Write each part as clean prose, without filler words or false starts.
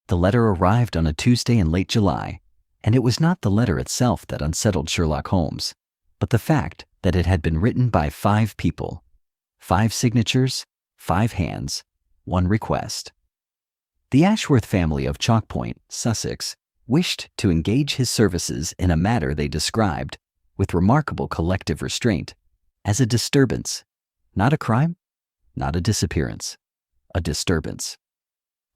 The letter arrived on a Tuesday in late July, and it was not the letter itself that unsettled Sherlock Holmes, but the fact that it had been written by 5 people. 5 signatures, 5 hands, 1 request. The Ashworth family of Chalk Point, Sussex, wished to engage his services in a matter they described, with remarkable collective restraint, as a disturbance. Not a crime, not a disappearance, a disturbance.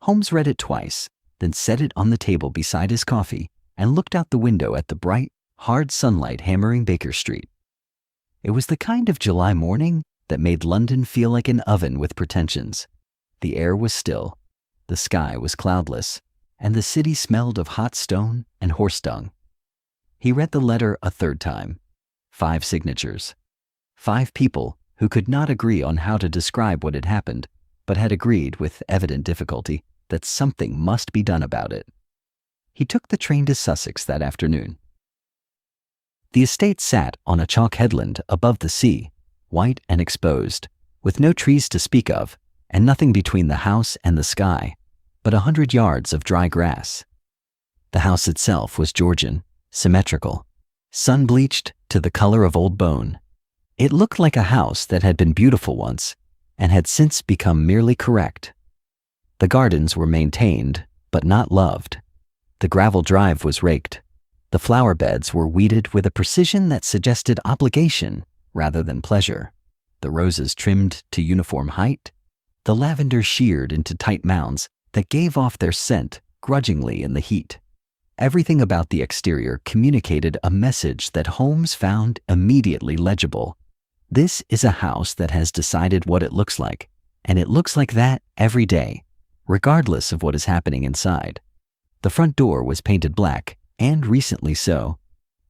Holmes read it twice, then set it on the table beside his coffee and looked out the window at the bright, hard sunlight hammering Baker Street. It was the kind of July morning that made London feel like an oven with pretensions. The air was still, the sky was cloudless, and the city smelled of hot stone and horse dung. He read the letter a 3rd time. 5 signatures. 5 people who could not agree on how to describe what had happened, but had agreed with evident difficulty that something must be done about it. He took the train to Sussex that afternoon. The estate sat on a chalk headland above the sea, white and exposed, with no trees to speak of, and nothing between the house and the sky, but 100 yards of dry grass. The house itself was Georgian, symmetrical, sun-bleached to the color of old bone. It looked like a house that had been beautiful once, and had since become merely correct. The gardens were maintained, but not loved. The gravel drive was raked. The flower beds were weeded with a precision that suggested obligation rather than pleasure. The roses trimmed to uniform height. The lavender sheared into tight mounds that gave off their scent grudgingly in the heat. Everything about the exterior communicated a message that Holmes found immediately legible. This is a house that has decided what it looks like, and it looks like that every day, regardless of what is happening inside. The front door was painted black, and recently so,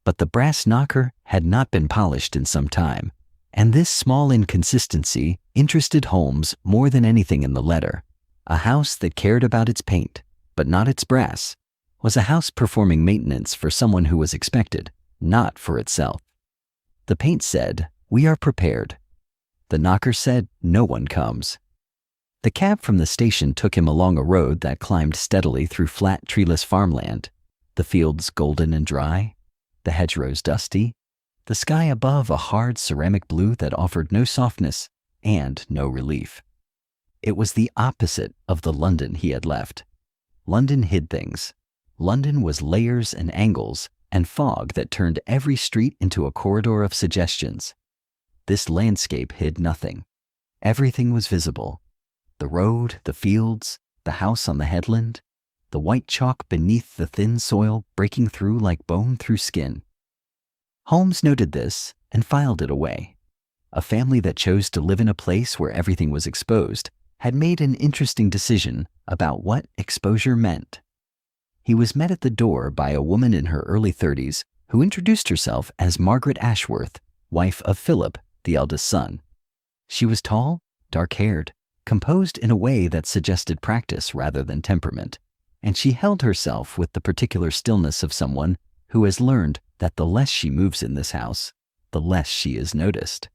but the brass knocker had not been polished in some time, and this small inconsistency interested Holmes more than anything in the letter. A house that cared about its paint, but not its brass, was a house performing maintenance for someone who was expected, not for itself. The paint said, "We are prepared." The knocker said, "No one comes." The cab from the station took him along a road that climbed steadily through flat, treeless farmland, the fields golden and dry, the hedgerows dusty, the sky above a hard ceramic blue that offered no softness and no relief. It was the opposite of the London he had left. London hid things. London was layers and angles and fog that turned every street into a corridor of suggestions. This landscape hid nothing. Everything was visible. The road, the fields, the house on the headland, the white chalk beneath the thin soil breaking through like bone through skin. Holmes noted this and filed it away. A family that chose to live in a place where everything was exposed had made an interesting decision about what exposure meant. He was met at the door by a woman in her early 30s who introduced herself as Margaret Ashworth, wife of Philip, the eldest son. She was tall, dark-haired, composed in a way that suggested practice rather than temperament, and she held herself with the particular stillness of someone who has learned that the less she moves in this house, the less she is noticed.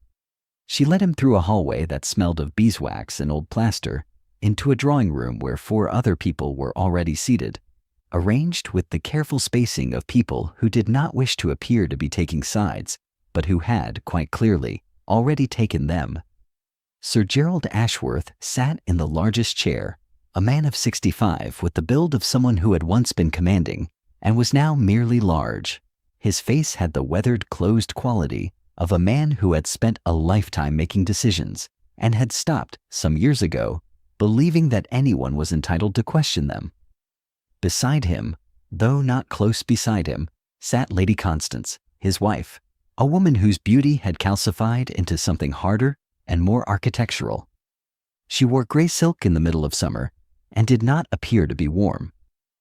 She led him through a hallway that smelled of beeswax and old plaster into a drawing room where 4 other people were already seated, arranged with the careful spacing of people who did not wish to appear to be taking sides, but who had, quite clearly, already taken them. Sir Gerald Ashworth sat in the largest chair, a man of 65 with the build of someone who had once been commanding and was now merely large. His face had the weathered, closed quality of a man who had spent a lifetime making decisions and had stopped, some years ago, believing that anyone was entitled to question them. Beside him, though not close beside him, sat Lady Constance, his wife, a woman whose beauty had calcified into something harder and more architectural. She wore gray silk in the middle of summer and did not appear to be warm.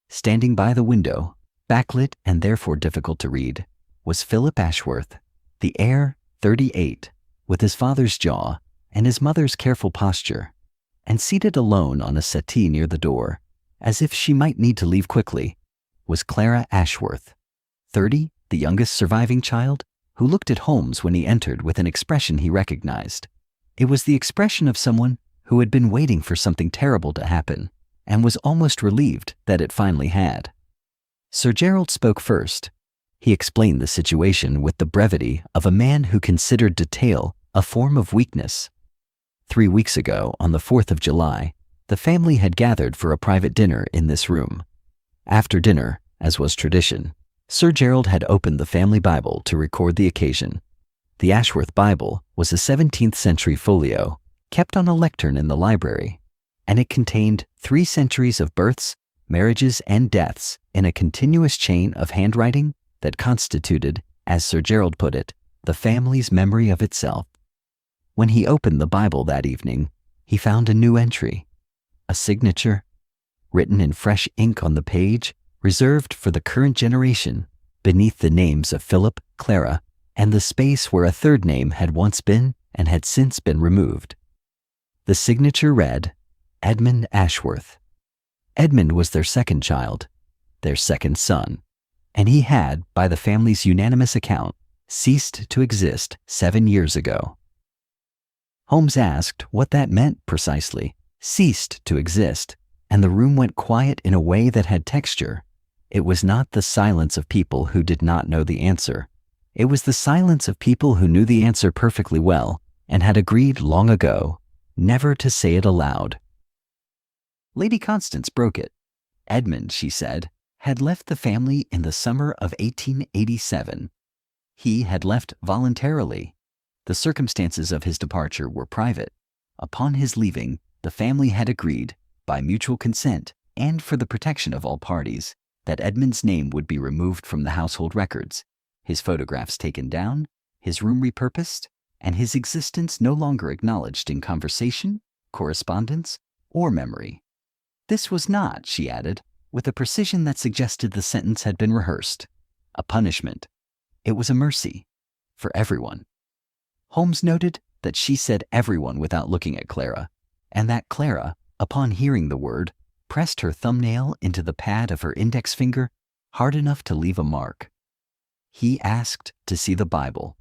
Standing by the window, backlit and therefore difficult to read, was Philip Ashworth, the heir, 38, with his father's jaw and his mother's careful posture, and seated alone on a settee near the door, as if she might need to leave quickly, was Clara Ashworth, 30, the youngest surviving child, who looked at Holmes when he entered with an expression he recognized. It was the expression of someone who had been waiting for something terrible to happen, and was almost relieved that it finally had. Sir Gerald spoke first. He explained the situation with the brevity of a man who considered detail a form of weakness. 3 weeks ago, on the 4th of July, the family had gathered for a private dinner in this room. After dinner, as was tradition, Sir Gerald had opened the family Bible to record the occasion. The Ashworth Bible was a 17th century folio kept on a lectern in the library, and it contained 3 centuries of births, marriages, and deaths in a continuous chain of handwriting that constituted, as Sir Gerald put it, the family's memory of itself. When he opened the Bible that evening, he found a new entry, a signature, written in fresh ink on the page, reserved for the current generation, beneath the names of Philip, Clara, and the space where a third name had once been and had since been removed. The signature read, Edmund Ashworth. Edmund was their second child, their second son, and he had, by the family's unanimous account, ceased to exist 7 years ago. Holmes asked what that meant precisely, ceased to exist, and the room went quiet in a way that had texture. It was not the silence of people who did not know the answer. It was the silence of people who knew the answer perfectly well and had agreed long ago never to say it aloud. Lady Constance broke it. Edmund, she said, had left the family in the summer of 1887. He had left voluntarily. The circumstances of his departure were private. Upon his leaving, the family had agreed, by mutual consent and for the protection of all parties, that Edmund's name would be removed from the household records, his photographs taken down, his room repurposed, and his existence no longer acknowledged in conversation, correspondence, or memory. This was not, she added, with a precision that suggested the sentence had been rehearsed, a punishment. It was a mercy, for everyone. Holmes noted that she said everyone without looking at Clara, and that Clara, upon hearing the word, pressed her thumbnail into the pad of her index finger hard enough to leave a mark. He asked to see the Bible.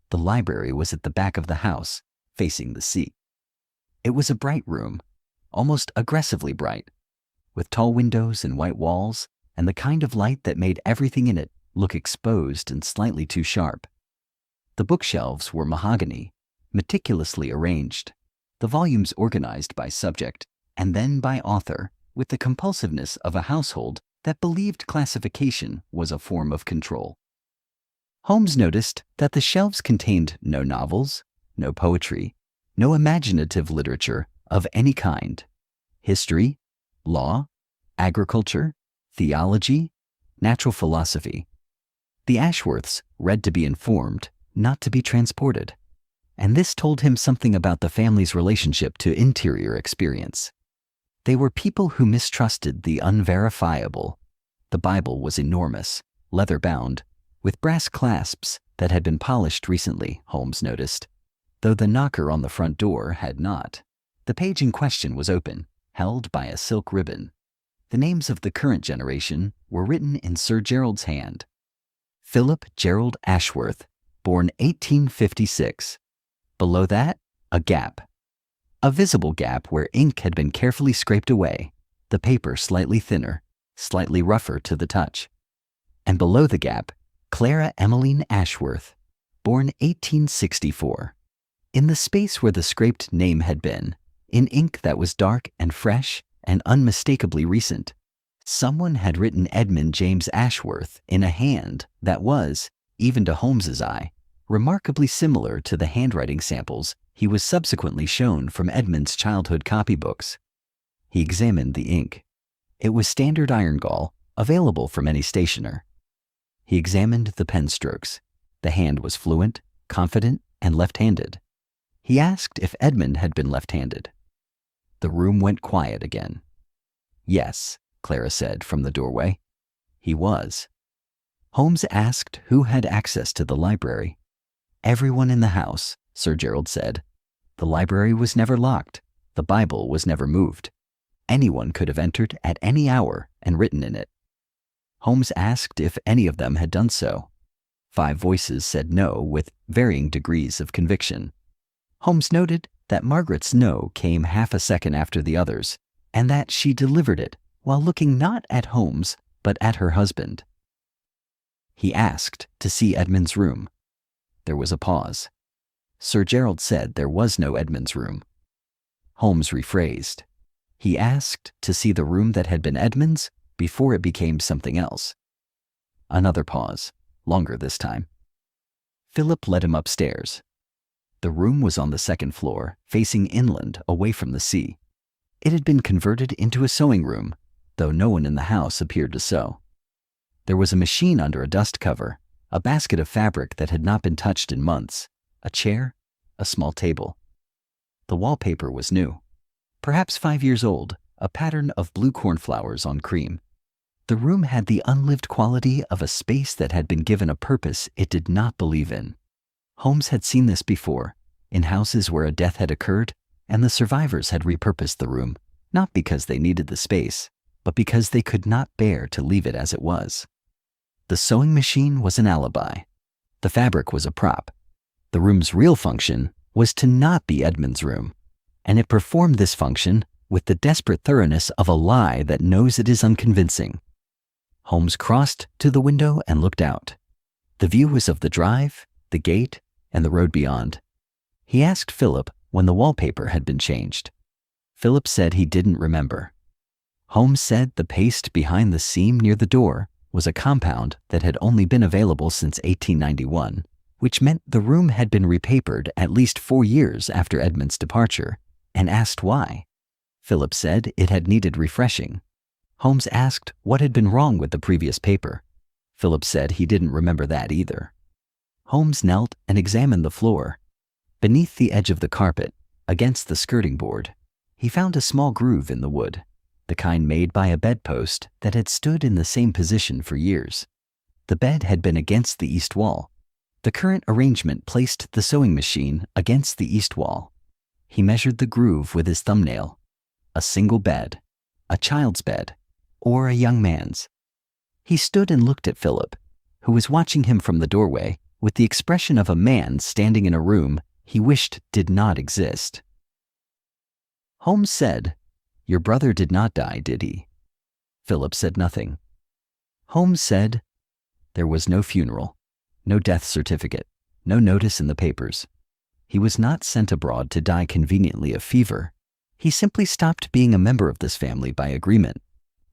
The library was at the back of the house, facing the sea. It was a bright room, almost aggressively bright, with tall windows and white walls, and the kind of light that made everything in it look exposed and slightly too sharp. The bookshelves were mahogany, meticulously arranged, the volumes organized by subject and then by author, with the compulsiveness of a household that believed classification was a form of control. Holmes noticed that the shelves contained no novels, no poetry, no imaginative literature of any kind. History, law, agriculture, theology, natural philosophy. The Ashworths read to be informed, not to be transported. And this told him something about the family's relationship to interior experience. They were people who mistrusted the unverifiable. The Bible was enormous, leather-bound, with brass clasps that had been polished recently, Holmes noticed, though the knocker on the front door had not. The page in question was open, held by a silk ribbon. The names of the current generation were written in Sir Gerald's hand. Philip Gerald Ashworth, born 1856. Below that, a gap. A visible gap where ink had been carefully scraped away, the paper slightly thinner, slightly rougher to the touch. And below the gap, Clara Emmeline Ashworth, born 1864. In the space where the scraped name had been, in ink that was dark and fresh and unmistakably recent, someone had written Edmund James Ashworth in a hand that was, even to Holmes's eye, remarkably similar to the handwriting samples he was subsequently shown from Edmund's childhood copybooks. He examined the ink. It was standard iron gall, available from any stationer. He examined the pen strokes. The hand was fluent, confident, and left-handed. He asked if Edmund had been left-handed. The room went quiet again. Yes, Clara said from the doorway. He was. Holmes asked who had access to the library. Everyone in the house, Sir Gerald said. The library was never locked. The Bible was never moved. Anyone could have entered at any hour and written in it. Holmes asked if any of them had done so. 5 voices said no with varying degrees of conviction. Holmes noted that Margaret's no came half a second after the others, and that she delivered it while looking not at Holmes but at her husband. He asked to see Edmund's room. There was a pause. Sir Gerald said there was no Edmund's room. Holmes rephrased. He asked to see the room that had been Edmund's before it became something else. Another pause, longer this time. Philip led him upstairs. The room was on the second floor, facing inland, away from the sea. It had been converted into a sewing room, though no one in the house appeared to sew. There was a machine under a dust cover, a basket of fabric that had not been touched in months, a chair, a small table. The wallpaper was new, perhaps 5 years old, a pattern of blue cornflowers on cream. The room had the unlived quality of a space that had been given a purpose it did not believe in. Holmes had seen this before, in houses where a death had occurred, and the survivors had repurposed the room, not because they needed the space, but because they could not bear to leave it as it was. The sewing machine was an alibi. The fabric was a prop. The room's real function was to not be Edmund's room, and it performed this function with the desperate thoroughness of a lie that knows it is unconvincing. Holmes crossed to the window and looked out. The view was of the drive, the gate, and the road beyond. He asked Philip when the wallpaper had been changed. Philip said he didn't remember. Holmes said the paste behind the seam near the door was a compound that had only been available since 1891, which meant the room had been repapered at least 4 years after Edmund's departure, and asked why. Philip said it had needed refreshing. Holmes asked what had been wrong with the previous paper. Philip said he didn't remember that either. Holmes knelt and examined the floor. Beneath the edge of the carpet, against the skirting board, he found a small groove in the wood, the kind made by a bedpost that had stood in the same position for years. The bed had been against the east wall. The current arrangement placed the sewing machine against the east wall. He measured the groove with his thumbnail. A single bed, a child's bed, or a young man's. He stood and looked at Philip, who was watching him from the doorway with the expression of a man standing in a room he wished did not exist. Holmes said, "Your brother did not die, did he?" Philip said nothing. Holmes said, "There was no funeral, no death certificate, no notice in the papers. He was not sent abroad to die conveniently of fever. He simply stopped being a member of this family by agreement,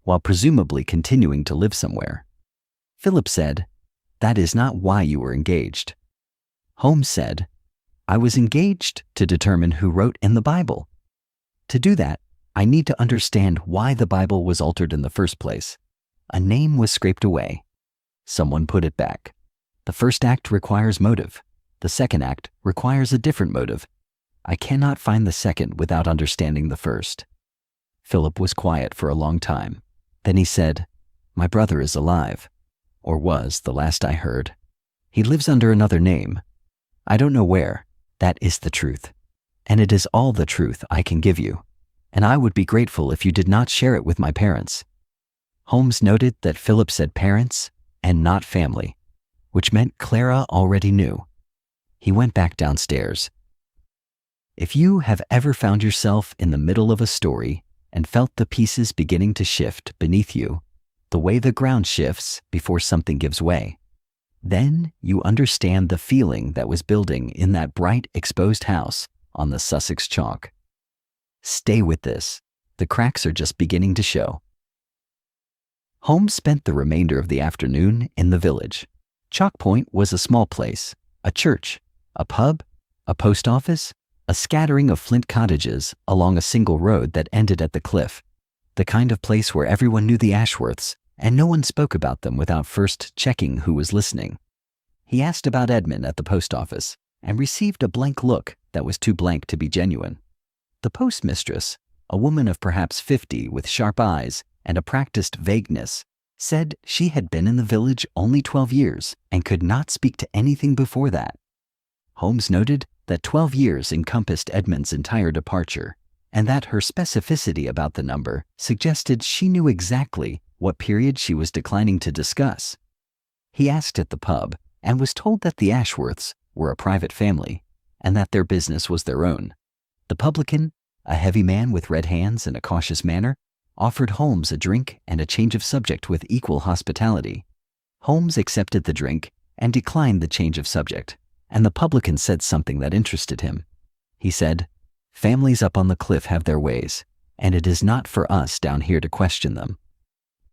while presumably continuing to live somewhere." Philip said, "That is not why you were engaged." Holmes said, "I was engaged to determine who wrote in the Bible. To do that, I need to understand why the Bible was altered in the first place. A name was scraped away. Someone put it back. The first act requires motive. The second act requires a different motive. I cannot find the second without understanding the first." Philip was quiet for a long time. Then he said, "My brother is alive, or was the last I heard. He lives under another name. I don't know where. That is the truth. And it is all the truth I can give you. And I would be grateful if you did not share it with my parents." Holmes noted that Philip said parents and not family, which meant Clara already knew. He went back downstairs. If you have ever found yourself in the middle of a story and felt the pieces beginning to shift beneath you, the way the ground shifts before something gives way, then you understand the feeling that was building in that bright, exposed house on the Sussex chalk. Stay with this. The cracks are just beginning to show. Holmes spent the remainder of the afternoon in the village. Chalk Point was a small place, a church, a pub, a post office, a scattering of flint cottages along a single road that ended at the cliff, the kind of place where everyone knew the Ashworths and no one spoke about them without first checking who was listening. He asked about Edmund at the post office and received a blank look that was too blank to be genuine. The postmistress, a woman of perhaps 50 with sharp eyes and a practiced vagueness, said she had been in the village only 12 years and could not speak to anything before that. Holmes noted that 12 years encompassed Edmund's entire departure, and that her specificity about the number suggested she knew exactly what period she was declining to discuss. He asked at the pub and was told that the Ashworths were a private family and that their business was their own. The publican A heavy man with red hands and a cautious manner offered Holmes a drink and a change of subject with equal hospitality. Holmes accepted the drink and declined the change of subject, and the publican said something that interested him. He said, "Families up on the cliff have their ways, and it is not for us down here to question them."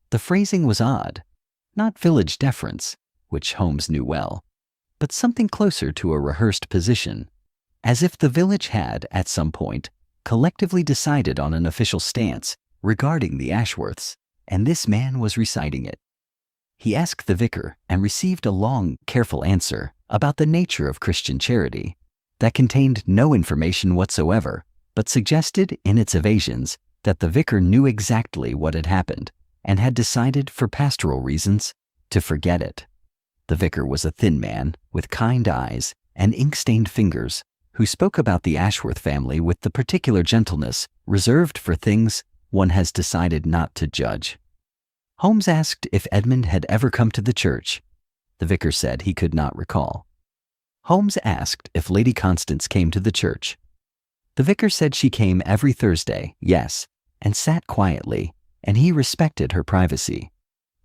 The phrasing was odd, not village deference, which Holmes knew well, but something closer to a rehearsed position, as if the village had, at some point, collectively decided on an official stance regarding the Ashworths, and this man was reciting it. He asked the vicar and received a long, careful answer about the nature of Christian charity that contained no information whatsoever, but suggested in its evasions that the vicar knew exactly what had happened and had decided, for pastoral reasons, to forget it. The vicar was a thin man with kind eyes and ink-stained fingers who spoke about the Ashworth family with the particular gentleness reserved for things one has decided not to judge. Holmes asked if Edmund had ever come to the church. The vicar said he could not recall. Holmes asked if Lady Constance came to the church. The vicar said she came every Thursday, yes, and sat quietly, and he respected her privacy.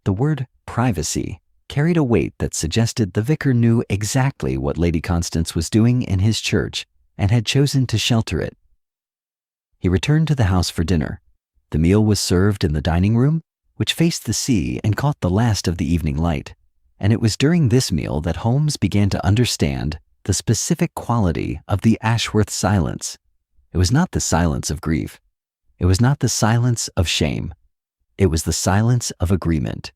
The word privacy carried a weight that suggested the vicar knew exactly what Lady Constance was doing in his church and had chosen to shelter it. He returned to the house for dinner. The meal was served in the dining room, which faced the sea and caught the last of the evening light, and it was during this meal that Holmes began to understand the specific quality of the Ashworth silence. It was not the silence of grief. It was not the silence of shame. It was the silence of agreement.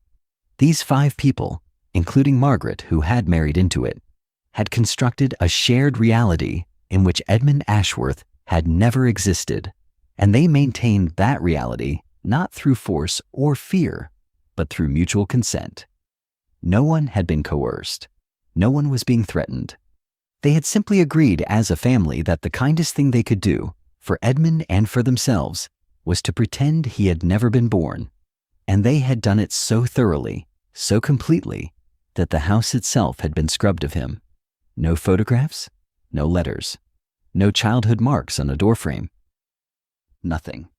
These 5 people, including Margaret, who had married into it, had constructed a shared reality in which Edmund Ashworth had never existed, and they maintained that reality not through force or fear, but through mutual consent. No one had been coerced. No one was being threatened. They had simply agreed as a family that the kindest thing they could do, for Edmund and for themselves, was to pretend he had never been born, and they had done it so thoroughly, so completely, that the house itself had been scrubbed of him. No photographs, no letters, no childhood marks on a doorframe. Nothing.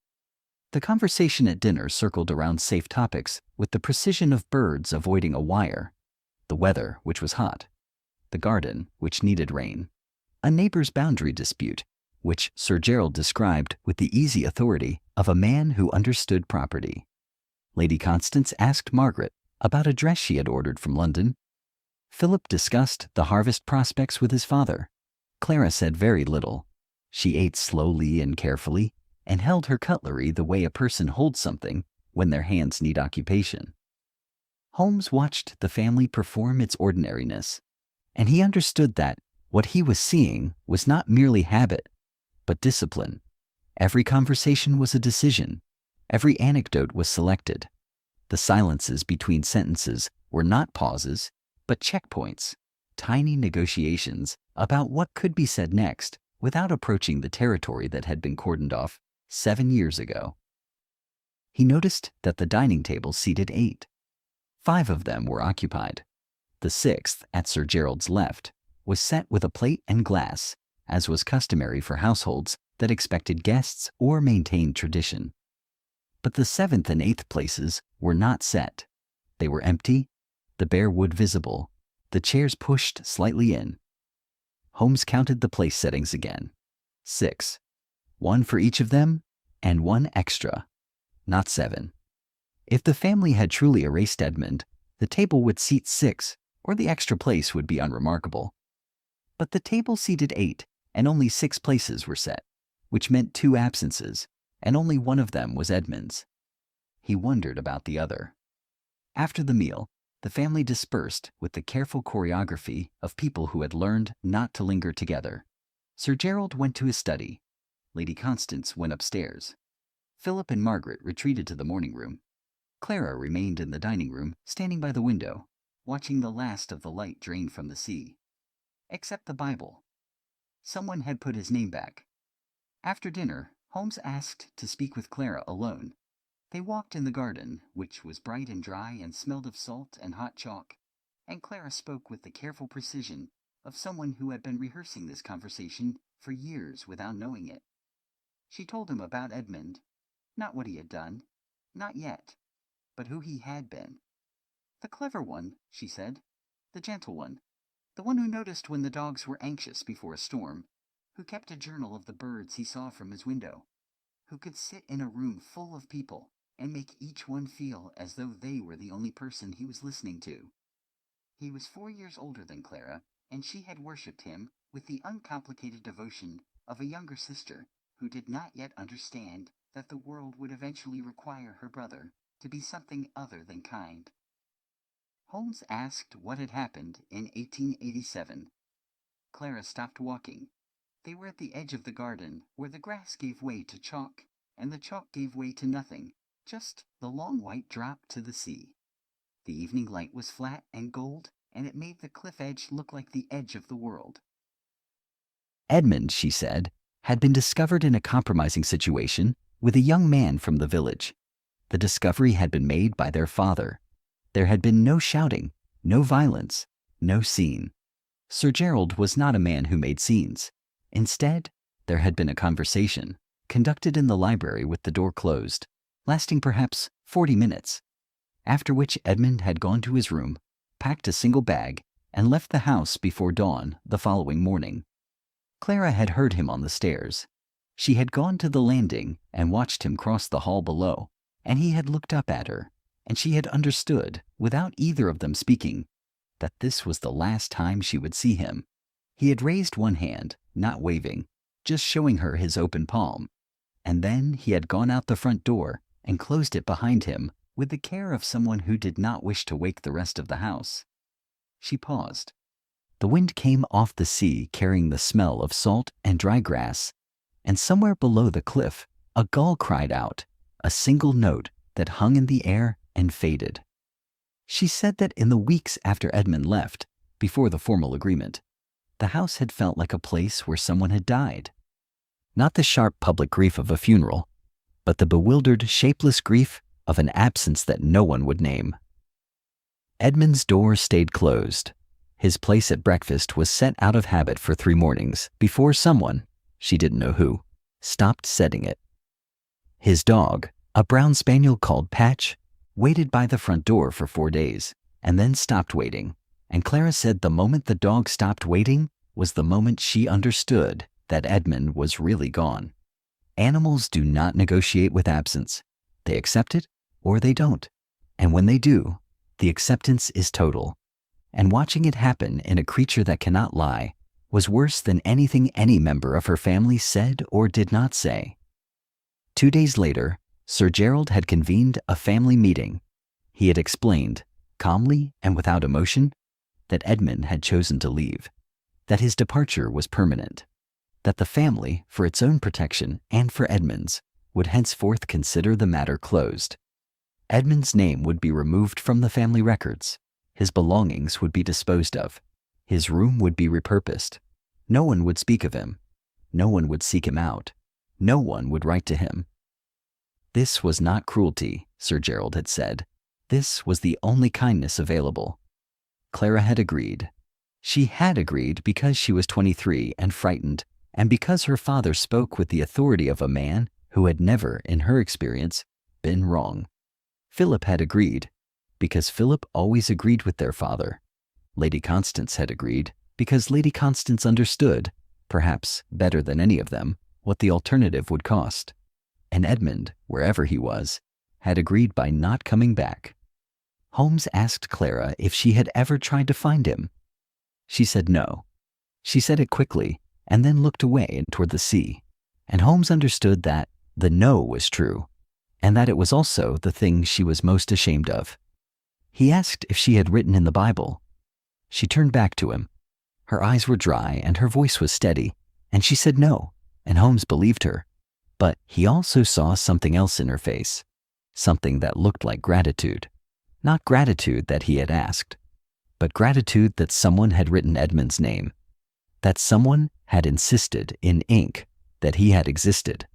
The conversation at dinner circled around safe topics with the precision of birds avoiding a wire. The weather, which was hot. The garden, which needed rain. A neighbor's boundary dispute, which Sir Gerald described with the easy authority of a man who understood property. Lady Constance asked Margaret about a dress she had ordered from London. Philip discussed the harvest prospects with his father. Clara said very little. She ate slowly and carefully, and held her cutlery the way a person holds something when their hands need occupation. Holmes watched the family perform its ordinariness, and he understood that what he was seeing was not merely habit, but discipline. Every conversation was a decision. Every anecdote was selected. The silences between sentences were not pauses, but checkpoints, tiny negotiations about what could be said next without approaching the territory that had been cordoned off 7 years ago. He noticed that the dining table seated 8. 5 of them were occupied. The 6th, at Sir Gerald's left, was set with a plate and glass, as was customary for households that expected guests or maintained tradition. But the 7th and 8th places were not set. They were empty, the bare wood visible, the chairs pushed slightly in. Holmes counted the place settings again. 6. 1 for each of them, and 1 extra, not 7. If the family had truly erased Edmund, the table would seat 6, or the extra place would be unremarkable. But the table seated 8, and only 6 places were set, which meant 2 absences, and only one of them was Edmund's. He wondered about the other. After the meal, the family dispersed with the careful choreography of people who had learned not to linger together. Sir Gerald went to his study. Lady Constance went upstairs. Philip and Margaret retreated to the morning room. Clara remained in the dining room, standing by the window, watching the last of the light drain from the sea. Except the Bible. Someone had put his name back. After dinner, Holmes asked to speak with Clara alone. They walked in the garden, which was bright and dry and smelled of salt and hot chalk, and Clara spoke with the careful precision of someone who had been rehearsing this conversation for years without knowing it. She told him about Edmund, not what he had done, not yet, but who he had been. The clever one, she said, the gentle one, the one who noticed when the dogs were anxious before a storm, who kept a journal of the birds he saw from his window, who could sit in a room full of people and make each one feel as though they were the only person he was listening to. He was 4 years older than Clara, and she had worshipped him with the uncomplicated devotion of a younger sister who did not yet understand that the world would eventually require her brother to be something other than kind. Holmes asked what had happened in 1887. Clara stopped walking. They were at the edge of the garden, where the grass gave way to chalk, and the chalk gave way to nothing, just the long white drop to the sea. The evening light was flat and gold, and it made the cliff edge look like the edge of the world. Edmund, she said, had been discovered in a compromising situation with a young man from the village. The discovery had been made by their father. There had been no shouting, no violence, no scene. Sir Gerald was not a man who made scenes. Instead, there had been a conversation, conducted in the library with the door closed, lasting perhaps 40 minutes, after which Edmund had gone to his room, packed a single bag, and left the house before dawn the following morning. Clara had heard him on the stairs. She had gone to the landing and watched him cross the hall below, and he had looked up at her, and she had understood, without either of them speaking, that this was the last time she would see him. He had raised one hand, not waving, just showing her his open palm, and then he had gone out the front door and closed it behind him with the care of someone who did not wish to wake the rest of the house. She paused. The wind came off the sea carrying the smell of salt and dry grass, and somewhere below the cliff a gull cried out, a single note that hung in the air and faded. She said that in the weeks after Edmund left, before the formal agreement, the house had felt like a place where someone had died. Not the sharp public grief of a funeral, but the bewildered, shapeless grief of an absence that no one would name. Edmund's door stayed closed. His place at breakfast was set out of habit for 3 mornings before someone, she didn't know who, stopped setting it. His dog, a brown spaniel called Patch, waited by the front door for 4 days and then stopped waiting, and Clara said the moment the dog stopped waiting was the moment she understood that Edmund was really gone. Animals do not negotiate with absence. They accept it or they don't, and when they do, the acceptance is total. And watching it happen in a creature that cannot lie was worse than anything any member of her family said or did not say. 2 days later, Sir Gerald had convened a family meeting. He had explained, calmly and without emotion, that Edmund had chosen to leave, that his departure was permanent, that the family, for its own protection and for Edmund's, would henceforth consider the matter closed. Edmund's name would be removed from the family records. His belongings would be disposed of. His room would be repurposed. No one would speak of him. No one would seek him out. No one would write to him. This was not cruelty, Sir Gerald had said. This was the only kindness available. Clara had agreed. She had agreed because she was 23 and frightened, and because her father spoke with the authority of a man who had never, in her experience, been wrong. Philip had agreed, because Philip always agreed with their father. Lady Constance had agreed, because Lady Constance understood, perhaps better than any of them, what the alternative would cost. And Edmund, wherever he was, had agreed by not coming back. Holmes asked Clara if she had ever tried to find him. She said no. She said it quickly, and then looked away toward the sea, and Holmes understood that the no was true, and that it was also the thing she was most ashamed of. He asked if she had written in the Bible. She turned back to him. Her eyes were dry and her voice was steady, and she said no, and Holmes believed her. But he also saw something else in her face, something that looked like gratitude. Not gratitude that he had asked, but gratitude that someone had written Edmund's name, that someone had insisted in ink that he had existed.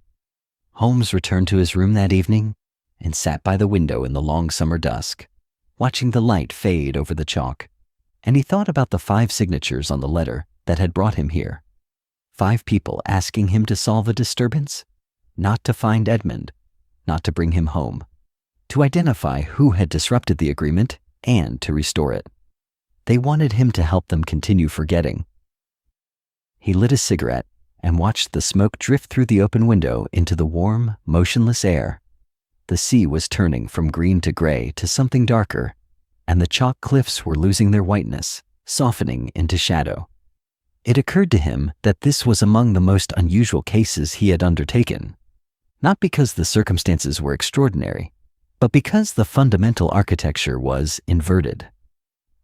Holmes returned to his room that evening and sat by the window in the long summer dusk, watching the light fade over the chalk, and he thought about the 5 signatures on the letter that had brought him here. 5 people asking him to solve a disturbance? not to find Edmund, not to bring him home, to identify who had disrupted the agreement and to restore it. They wanted him to help them continue forgetting. He lit a cigarette and watched the smoke drift through the open window into the warm, motionless air. The sea was turning from green to gray to something darker, and the chalk cliffs were losing their whiteness, softening into shadow. It occurred to him that this was among the most unusual cases he had undertaken, not because the circumstances were extraordinary, but because the fundamental architecture was inverted.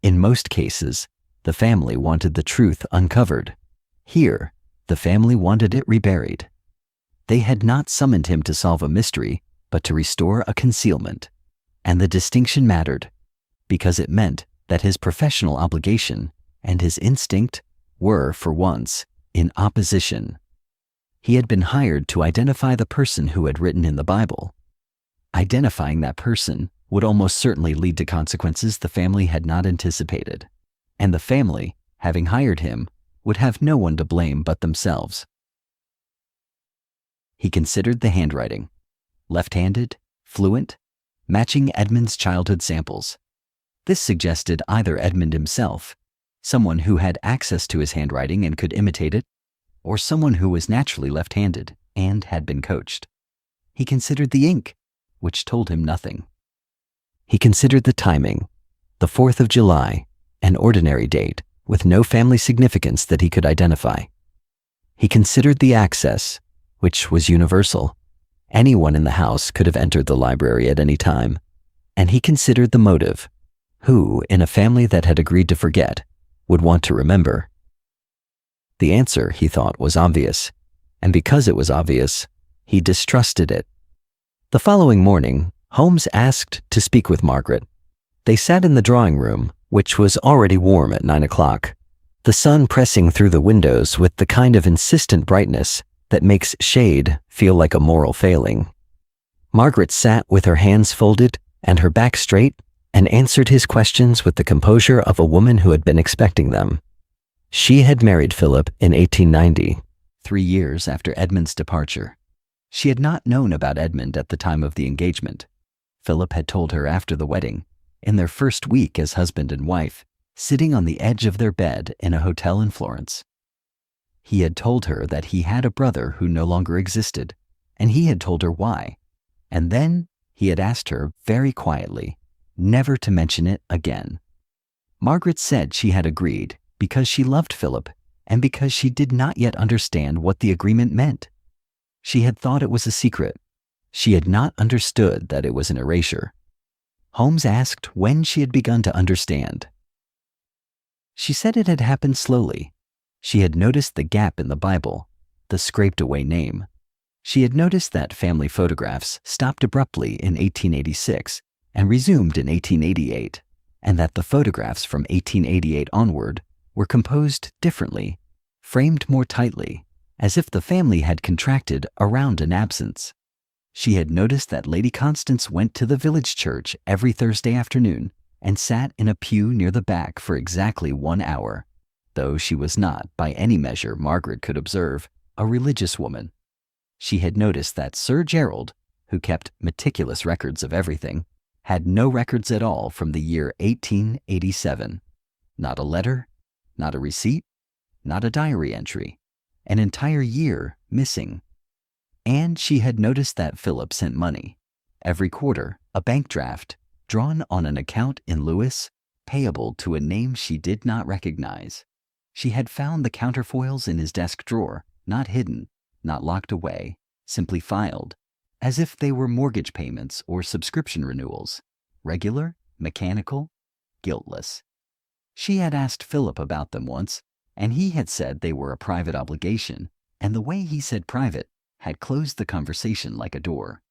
In most cases, the family wanted the truth uncovered. Here, the family wanted it reburied. They had not summoned him to solve a mystery, but to restore a concealment. And the distinction mattered, because it meant that his professional obligation and his instinct were, for once, in opposition. He had been hired to identify the person who had written in the Bible. Identifying that person would almost certainly lead to consequences the family had not anticipated, and the family, having hired him, would have no one to blame but themselves. He considered the handwriting, left-handed, fluent, matching Edmund's childhood samples. This suggested either Edmund himself, someone who had access to his handwriting and could imitate it, or someone who was naturally left-handed and had been coached. He considered the ink, which told him nothing. He considered the timing, the 4th of July, an ordinary date with no family significance that he could identify. He considered the access, which was universal. Anyone in the house could have entered the library at any time. And he considered the motive. Who, in a family that had agreed to forget, would want to remember? The answer, he thought, was obvious, and because it was obvious, he distrusted it. The following morning, Holmes asked to speak with Margaret. They sat in the drawing room, which was already warm at 9 o'clock, the sun pressing through the windows with the kind of insistent brightness that makes shade feel like a moral failing. Margaret sat with her hands folded and her back straight and answered his questions with the composure of a woman who had been expecting them. She had married Philip in 1890, 3 years after Edmund's departure. She had not known about Edmund at the time of the engagement. Philip had told her after the wedding, in their first week as husband and wife, sitting on the edge of their bed in a hotel in Florence. He had told her that he had a brother who no longer existed, and he had told her why. And then he had asked her very quietly never to mention it again. Margaret said she had agreed because she loved Philip and because she did not yet understand what the agreement meant. She had thought it was a secret. She had not understood that it was an erasure. Holmes asked when she had begun to understand. She said it had happened slowly. She had noticed the gap in the Bible, the scraped-away name. She had noticed that family photographs stopped abruptly in 1886 and resumed in 1888, and that the photographs from 1888 onward were composed differently, framed more tightly, as if the family had contracted around an absence. She had noticed that Lady Constance went to the village church every Thursday afternoon and sat in a pew near the back for exactly 1 hour, though she was not, by any measure Margaret could observe, a religious woman. She had noticed that Sir Gerald, who kept meticulous records of everything, had no records at all from the year 1887. Not a letter, not a receipt, not a diary entry. An entire year missing. And she had noticed that Philip sent money, every quarter, a bank draft, drawn on an account in Lewis, payable to a name she did not recognize. She had found the counterfoils in his desk drawer, not hidden, not locked away, simply filed, as if they were mortgage payments or subscription renewals, regular, mechanical, guiltless. She had asked Philip about them once, and he had said they were a private obligation, and the way he said private had closed the conversation like a door.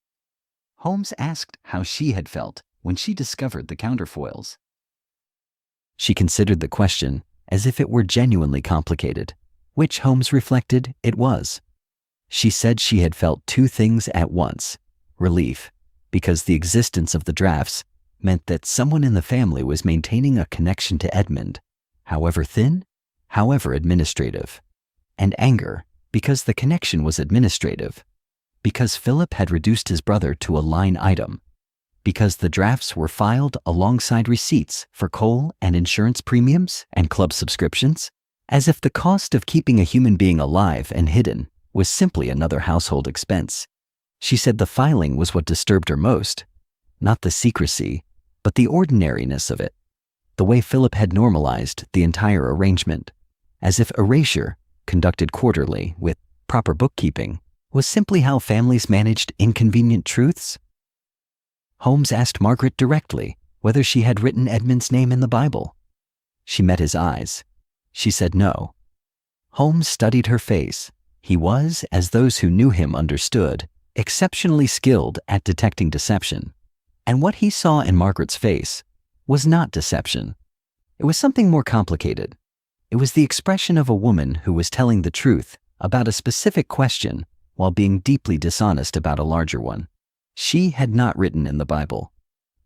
Holmes asked how she had felt when she discovered the counterfoils. She considered the question as if it were genuinely complicated, which Holmes reflected it was. She said she had felt 2 things at once: relief, because the existence of the drafts meant that someone in the family was maintaining a connection to Edmund, however thin, however administrative, and anger, because the connection was administrative, because Philip had reduced his brother to a line item, because the drafts were filed alongside receipts for coal and insurance premiums and club subscriptions, as if the cost of keeping a human being alive and hidden was simply another household expense. She said the filing was what disturbed her most, not the secrecy, but the ordinariness of it, the way Philip had normalized the entire arrangement, as if erasure, conducted quarterly with proper bookkeeping, was simply how families managed inconvenient truths. Holmes asked Margaret directly whether she had written Edmund's name in the Bible. She met his eyes. She said no. Holmes studied her face. He was, as those who knew him understood, exceptionally skilled at detecting deception. And what he saw in Margaret's face was not deception. It was something more complicated. It was the expression of a woman who was telling the truth about a specific question while being deeply dishonest about a larger one. She had not written in the Bible,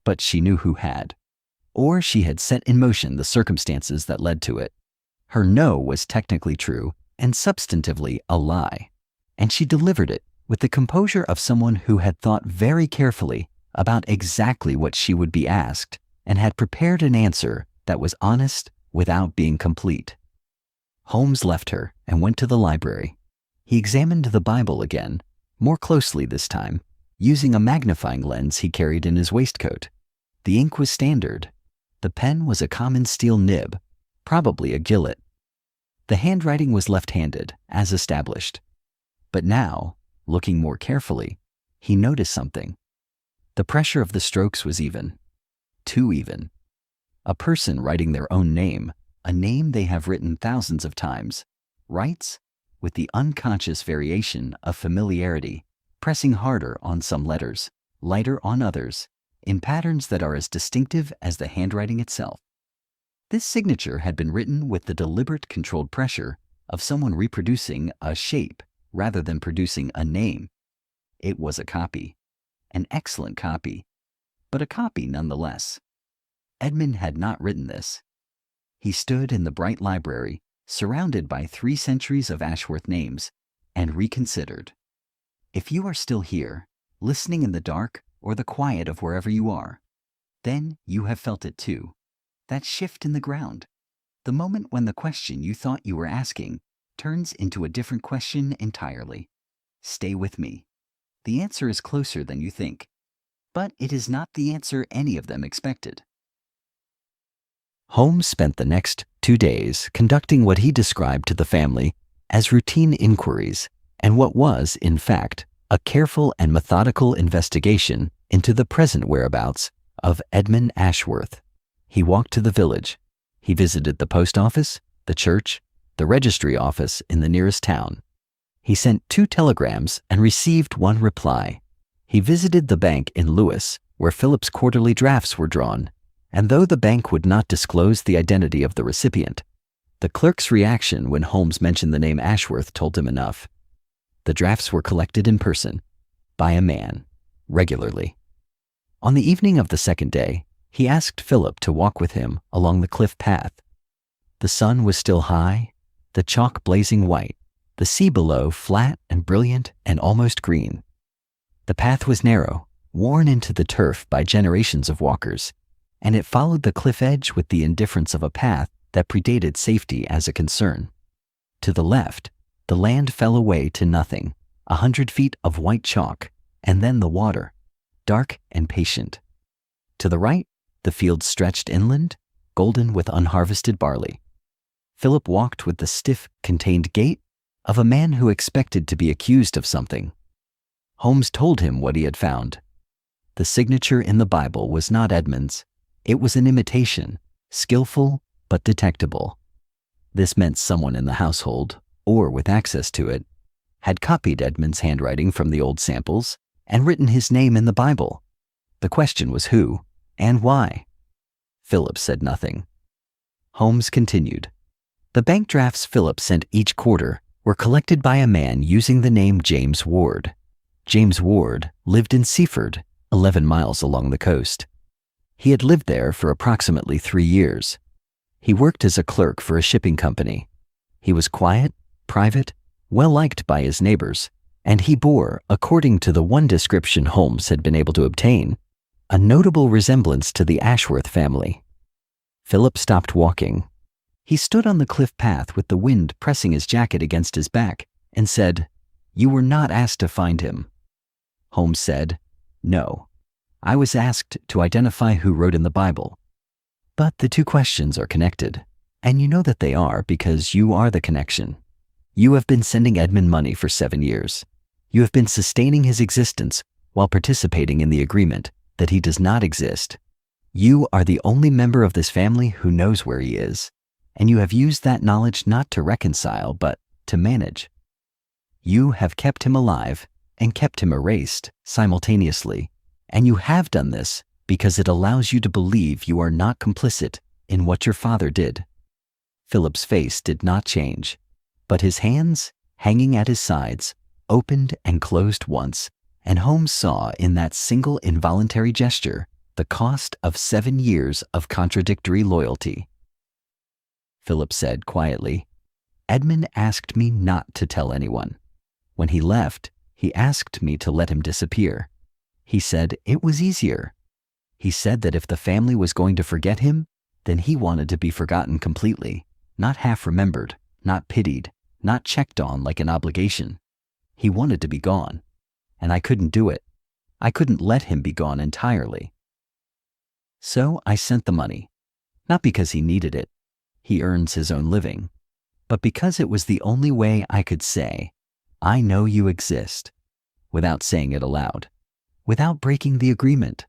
but she knew who had. Or she had set in motion the circumstances that led to it. Her no was technically true and substantively a lie, and she delivered it with the composure of someone who had thought very carefully about exactly what she would be asked and had prepared an answer that was honest without being complete. Holmes left her and went to the library. He examined the Bible again, more closely this time, using a magnifying lens he carried in his waistcoat. The ink was standard. The pen was a common steel nib, probably a gillet. The handwriting was left-handed, as established. But now, looking more carefully, he noticed something. The pressure of the strokes was even. Too even. A person writing their own name, a name they have written thousands of times, writes with the unconscious variation of familiarity, pressing harder on some letters, lighter on others, in patterns that are as distinctive as the handwriting itself. This signature had been written with the deliberate controlled pressure of someone reproducing a shape rather than producing a name. It was a copy, an excellent copy, but a copy nonetheless. Edmund had not written this. He stood in the bright library, surrounded by 3 centuries of Ashworth names, and reconsidered. If you are still here, listening in the dark or the quiet of wherever you are, then you have felt it too. That shift in the ground. The moment when the question you thought you were asking turns into a different question entirely. Stay with me. The answer is closer than you think, but it is not the answer any of them expected. Holmes spent the next 2 days conducting what he described to the family as routine inquiries and what was, in fact, a careful and methodical investigation into the present whereabouts of Edmund Ashworth. He walked to the village. He visited the post office, the church, the registry office in the nearest town. He sent 2 telegrams and received 1 reply. He visited the bank in Lewis, where Philip's quarterly drafts were drawn, and though the bank would not disclose the identity of the recipient, the clerk's reaction when Holmes mentioned the name Ashworth told him enough. The drafts were collected in person, by a man, regularly. On the evening of the second day, he asked Philip to walk with him along the cliff path. The sun was still high, the chalk blazing white, the sea below flat and brilliant and almost green. The path was narrow, worn into the turf by generations of walkers, and it followed the cliff edge with the indifference of a path that predated safety as a concern. To the left, the land fell away to nothing, 100 feet of white chalk, and then the water, dark and patient. To the right, the fields stretched inland, golden with unharvested barley. Philip walked with the stiff, contained gait of a man who expected to be accused of something. Holmes told him what he had found. The signature in the Bible was not Edmund's. It was an imitation, skillful but detectable. This meant someone in the household, or with access to it, had copied Edmund's handwriting from the old samples and written his name in the Bible. The question was who and why. Philip said nothing. Holmes continued. The bank drafts Philip sent each quarter were collected by a man using the name James Ward. James Ward lived in Seaford, 11 miles along the coast. He had lived there for approximately 3 years. He worked as a clerk for a shipping company. He was quiet, private, well-liked by his neighbors, and he bore, according to the one description Holmes had been able to obtain, a notable resemblance to the Ashworth family. Philip stopped walking. He stood on the cliff path with the wind pressing his jacket against his back and said, "You were not asked to find him." Holmes said, "No. I was asked to identify who wrote in the Bible." But the two questions are connected, and you know that they are because you are the connection. You have been sending Edmund money for 7 years. You have been sustaining his existence while participating in the agreement that he does not exist. You are the only member of this family who knows where he is, and you have used that knowledge not to reconcile but to manage. You have kept him alive and kept him erased simultaneously, and you have done this because it allows you to believe you are not complicit in what your father did. Philip's face did not change, but his hands, hanging at his sides, opened and closed once, and Holmes saw in that single involuntary gesture the cost of 7 years of contradictory loyalty. Philip said quietly, "Edmund asked me not to tell anyone. When he left, he asked me to let him disappear. He said it was easier. He said that if the family was going to forget him, then he wanted to be forgotten completely, not half remembered, not pitied, not checked on like an obligation. He wanted to be gone, and I couldn't do it. I couldn't let him be gone entirely. So I sent the money, not because he needed it, he earns his own living, but because it was the only way I could say, 'I know you exist,' without saying it aloud, without breaking the agreement."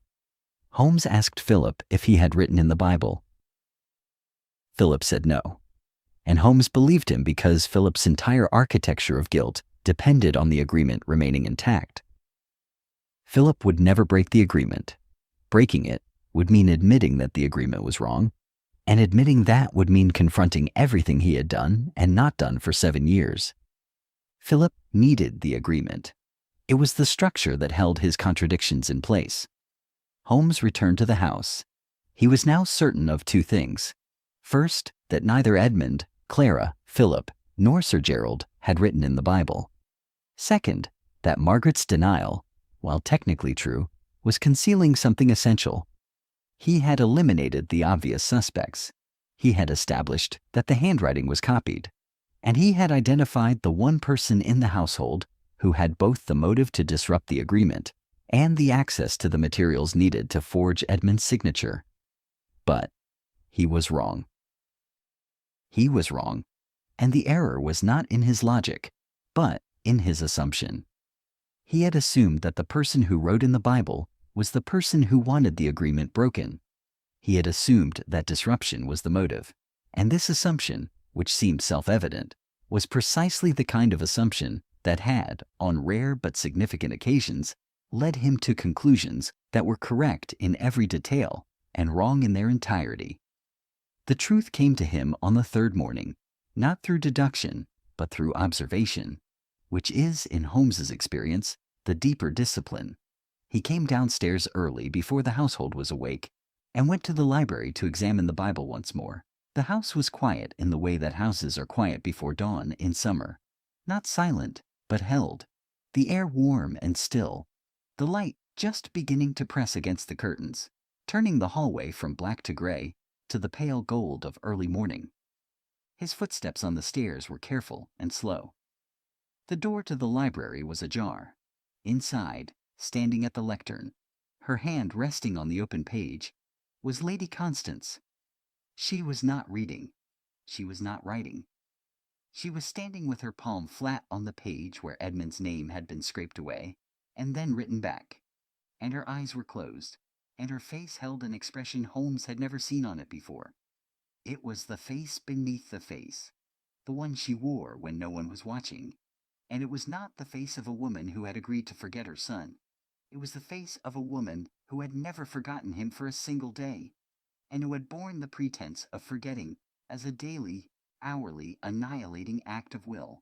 Holmes asked Philip if he had written in the Bible. Philip said no, and Holmes believed him because Philip's entire architecture of guilt depended on the agreement remaining intact. Philip would never break the agreement. Breaking it would mean admitting that the agreement was wrong, and admitting that would mean confronting everything he had done and not done for 7 years. Philip needed the agreement. It was the structure that held his contradictions in place. Holmes returned to the house. He was now certain of 2 things. First, that neither Edmund, Clara, Philip, nor Sir Gerald had written in the Bible. Second, that Margaret's denial, while technically true, was concealing something essential. He had eliminated the obvious suspects. He had established that the handwriting was copied, and he had identified the one person in the household who had both the motive to disrupt the agreement and the access to the materials needed to forge Edmund's signature. But he was wrong. He was wrong, and the error was not in his logic, but in his assumption. He had assumed that the person who wrote in the Bible was the person who wanted the agreement broken. He had assumed that disruption was the motive, and this assumption, which seemed self-evident, was precisely the kind of assumption that had, on rare but significant occasions, led him to conclusions that were correct in every detail and wrong in their entirety. The truth came to him on the 3rd morning, not through deduction, but through observation, which is, in Holmes's experience, the deeper discipline. He came downstairs early before the household was awake and went to the library to examine the Bible once more. The house was quiet in the way that houses are quiet before dawn in summer. Not silent, but held. The air warm and still. The light just beginning to press against the curtains, turning the hallway from black to gray to the pale gold of early morning. His footsteps on the stairs were careful and slow. The door to the library was ajar. Inside, standing at the lectern, her hand resting on the open page, was Lady Constance. She was not reading. She was not writing. She was standing with her palm flat on the page where Edmund's name had been scraped away and then written back, and her eyes were closed, and her face held an expression Holmes had never seen on it before. It was the face beneath the face, the one she wore when no one was watching, and it was not the face of a woman who had agreed to forget her son. It was the face of a woman who had never forgotten him for a single day, and who had borne the pretense of forgetting as a daily, hourly, annihilating act of will.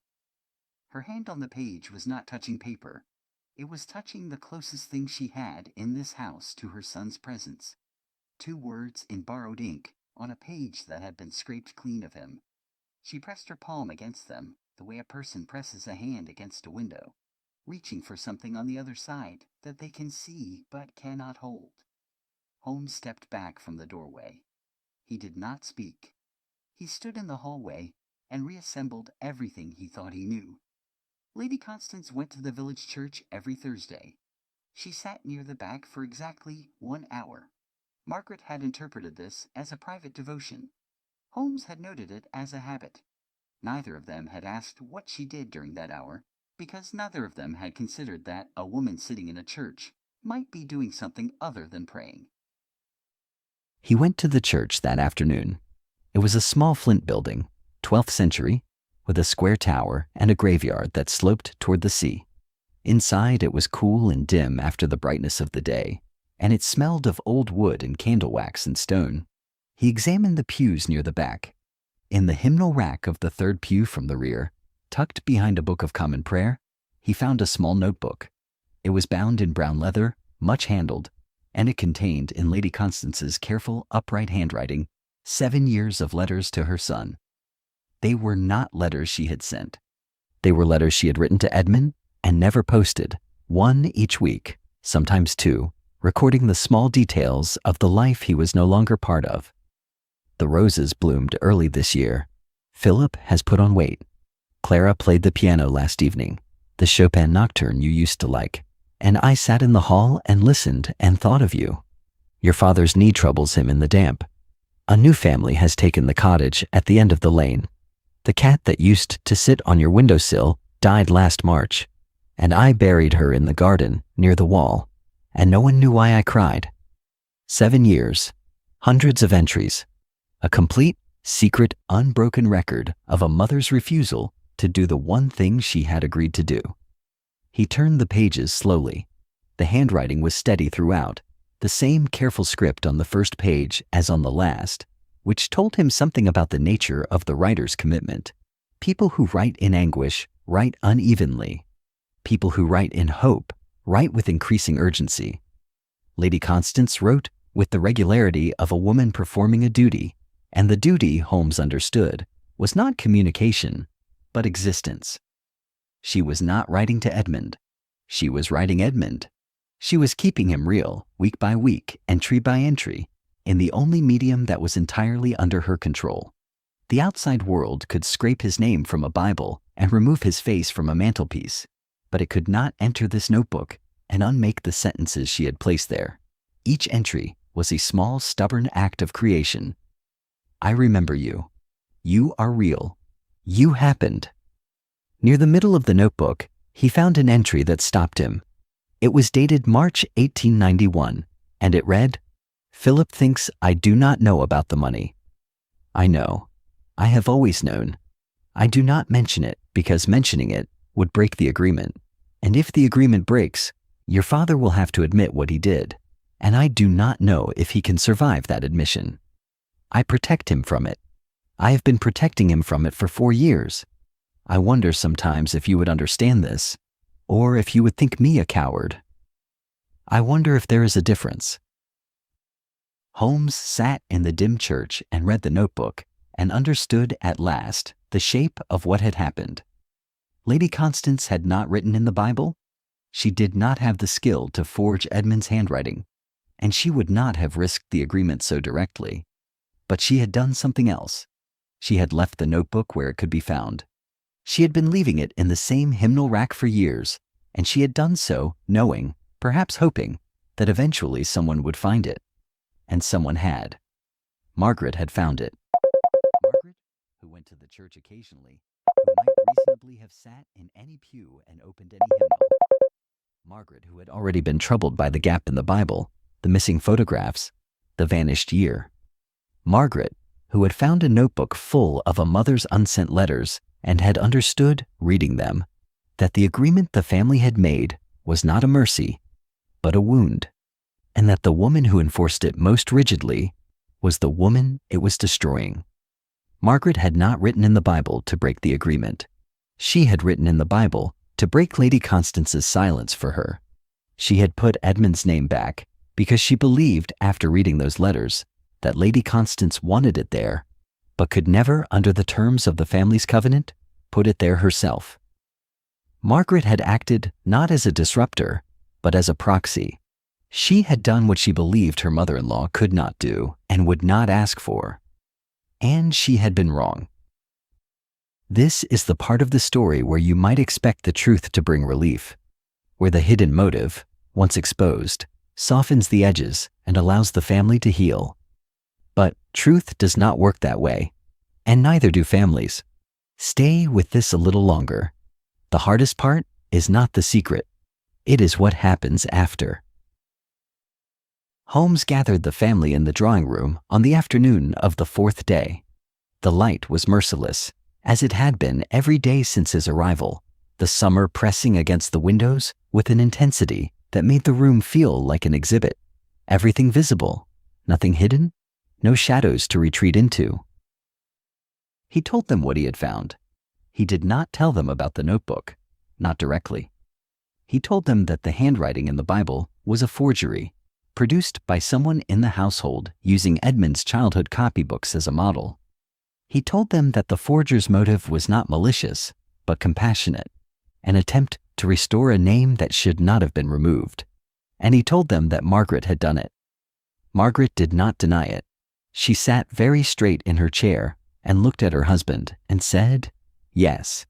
Her hand on the page was not touching paper. It was touching the closest thing she had in this house to her son's presence. 2 words in borrowed ink on a page that had been scraped clean of him. She pressed her palm against them, the way a person presses a hand against a window. reaching for something on the other side that they can see but cannot hold. Holmes stepped back from the doorway. He did not speak. He stood in the hallway and reassembled everything he thought he knew. Lady Constance went to the village church every Thursday. She sat near the back for exactly 1 hour. Margaret had interpreted this as a private devotion. Holmes had noted it as a habit. Neither of them had asked what she did during that hour, because neither of them had considered that a woman sitting in a church might be doing something other than praying. He went to the church that afternoon. It was a small flint building, 12th century, with a square tower and a graveyard that sloped toward the sea. Inside, it was cool and dim after the brightness of the day, and it smelled of old wood and candle wax and stone. He examined the pews near the back. In the hymnal rack of the third pew from the rear, tucked behind a book of common prayer, he found a small notebook. It was bound in brown leather, much handled, and it contained, in Lady Constance's careful, upright handwriting, 7 years of letters to her son. They were not letters she had sent. They were letters she had written to Edmund and never posted, 1 each week, sometimes 2, recording the small details of the life he was no longer part of. The roses bloomed early this year. Philip has put on weight. Clara played the piano last evening, the Chopin nocturne you used to like, and I sat in the hall and listened and thought of you. Your father's knee troubles him in the damp. A new family has taken the cottage at the end of the lane. The cat that used to sit on your windowsill died last March, and I buried her in the garden near the wall, and no one knew why I cried. 7 years, hundreds of entries, a complete, secret, unbroken record of a mother's refusal to do the one thing she had agreed to do. He turned the pages slowly. The handwriting was steady throughout, the same careful script on the first page as on the last, which told him something about the nature of the writer's commitment. People who write in anguish write unevenly. People who write in hope write with increasing urgency. Lady Constance wrote with the regularity of a woman performing a duty, and the duty, Holmes understood, was not communication, but existence. She was not writing to Edmund. She was writing Edmund. She was keeping him real, week by week, entry by entry, in the only medium that was entirely under her control. The outside world could scrape his name from a Bible and remove his face from a mantelpiece, but it could not enter this notebook and unmake the sentences she had placed there. Each entry was a small, stubborn act of creation. I remember you. You are real. You happened. Near the middle of the notebook, he found an entry that stopped him. It was dated March 1891, and it read, "Philip thinks I do not know about the money. I know. I have always known. I do not mention it because mentioning it would break the agreement. And if the agreement breaks, your father will have to admit what he did, and I do not know if he can survive that admission. I protect him from it. I have been protecting him from it for 4 years. I wonder sometimes if you would understand this, or if you would think me a coward. I wonder if there is a difference." Holmes sat in the dim church and read the notebook and understood at last the shape of what had happened. Lady Constance had not written in the Bible. She did not have the skill to forge Edmund's handwriting, and she would not have risked the agreement so directly. But she had done something else. She had left the notebook where it could be found. She had been leaving it in the same hymnal rack for years, and she had done so knowing, perhaps hoping, that eventually someone would find it. And someone had. Margaret had found it. Margaret, who went to the church occasionally, who might reasonably have sat in any pew and opened any hymnal. Margaret, who had already been troubled by the gap in the Bible, the missing photographs, the vanished year. Margaret, who had found a notebook full of a mother's unsent letters and had understood, reading them, that the agreement the family had made was not a mercy, but a wound, and that the woman who enforced it most rigidly was the woman it was destroying. Margaret had not written in the Bible to break the agreement. She had written in the Bible to break Lady Constance's silence for her. She had put Edmund's name back because she believed, after reading those letters, that Lady Constance wanted it there, but could never, under the terms of the family's covenant, put it there herself. Margaret had acted not as a disruptor, but as a proxy. She had done what she believed her mother-in-law could not do and would not ask for. And she had been wrong. This is the part of the story where you might expect the truth to bring relief, where the hidden motive, once exposed, softens the edges and allows the family to heal. But truth does not work that way, and neither do families. Stay with this a little longer. The hardest part is not the secret. It is what happens after. Holmes gathered the family in the drawing room on the afternoon of the 4th day. The light was merciless, as it had been every day since his arrival, the summer pressing against the windows with an intensity that made the room feel like an exhibit. Everything visible, nothing hidden, no shadows to retreat into. He told them what he had found. He did not tell them about the notebook, not directly. He told them that the handwriting in the Bible was a forgery, produced by someone in the household using Edmund's childhood copybooks as a model. He told them that the forger's motive was not malicious, but compassionate, an attempt to restore a name that should not have been removed. And he told them that Margaret had done it. Margaret did not deny it. She sat very straight in her chair and looked at her husband and said, yes.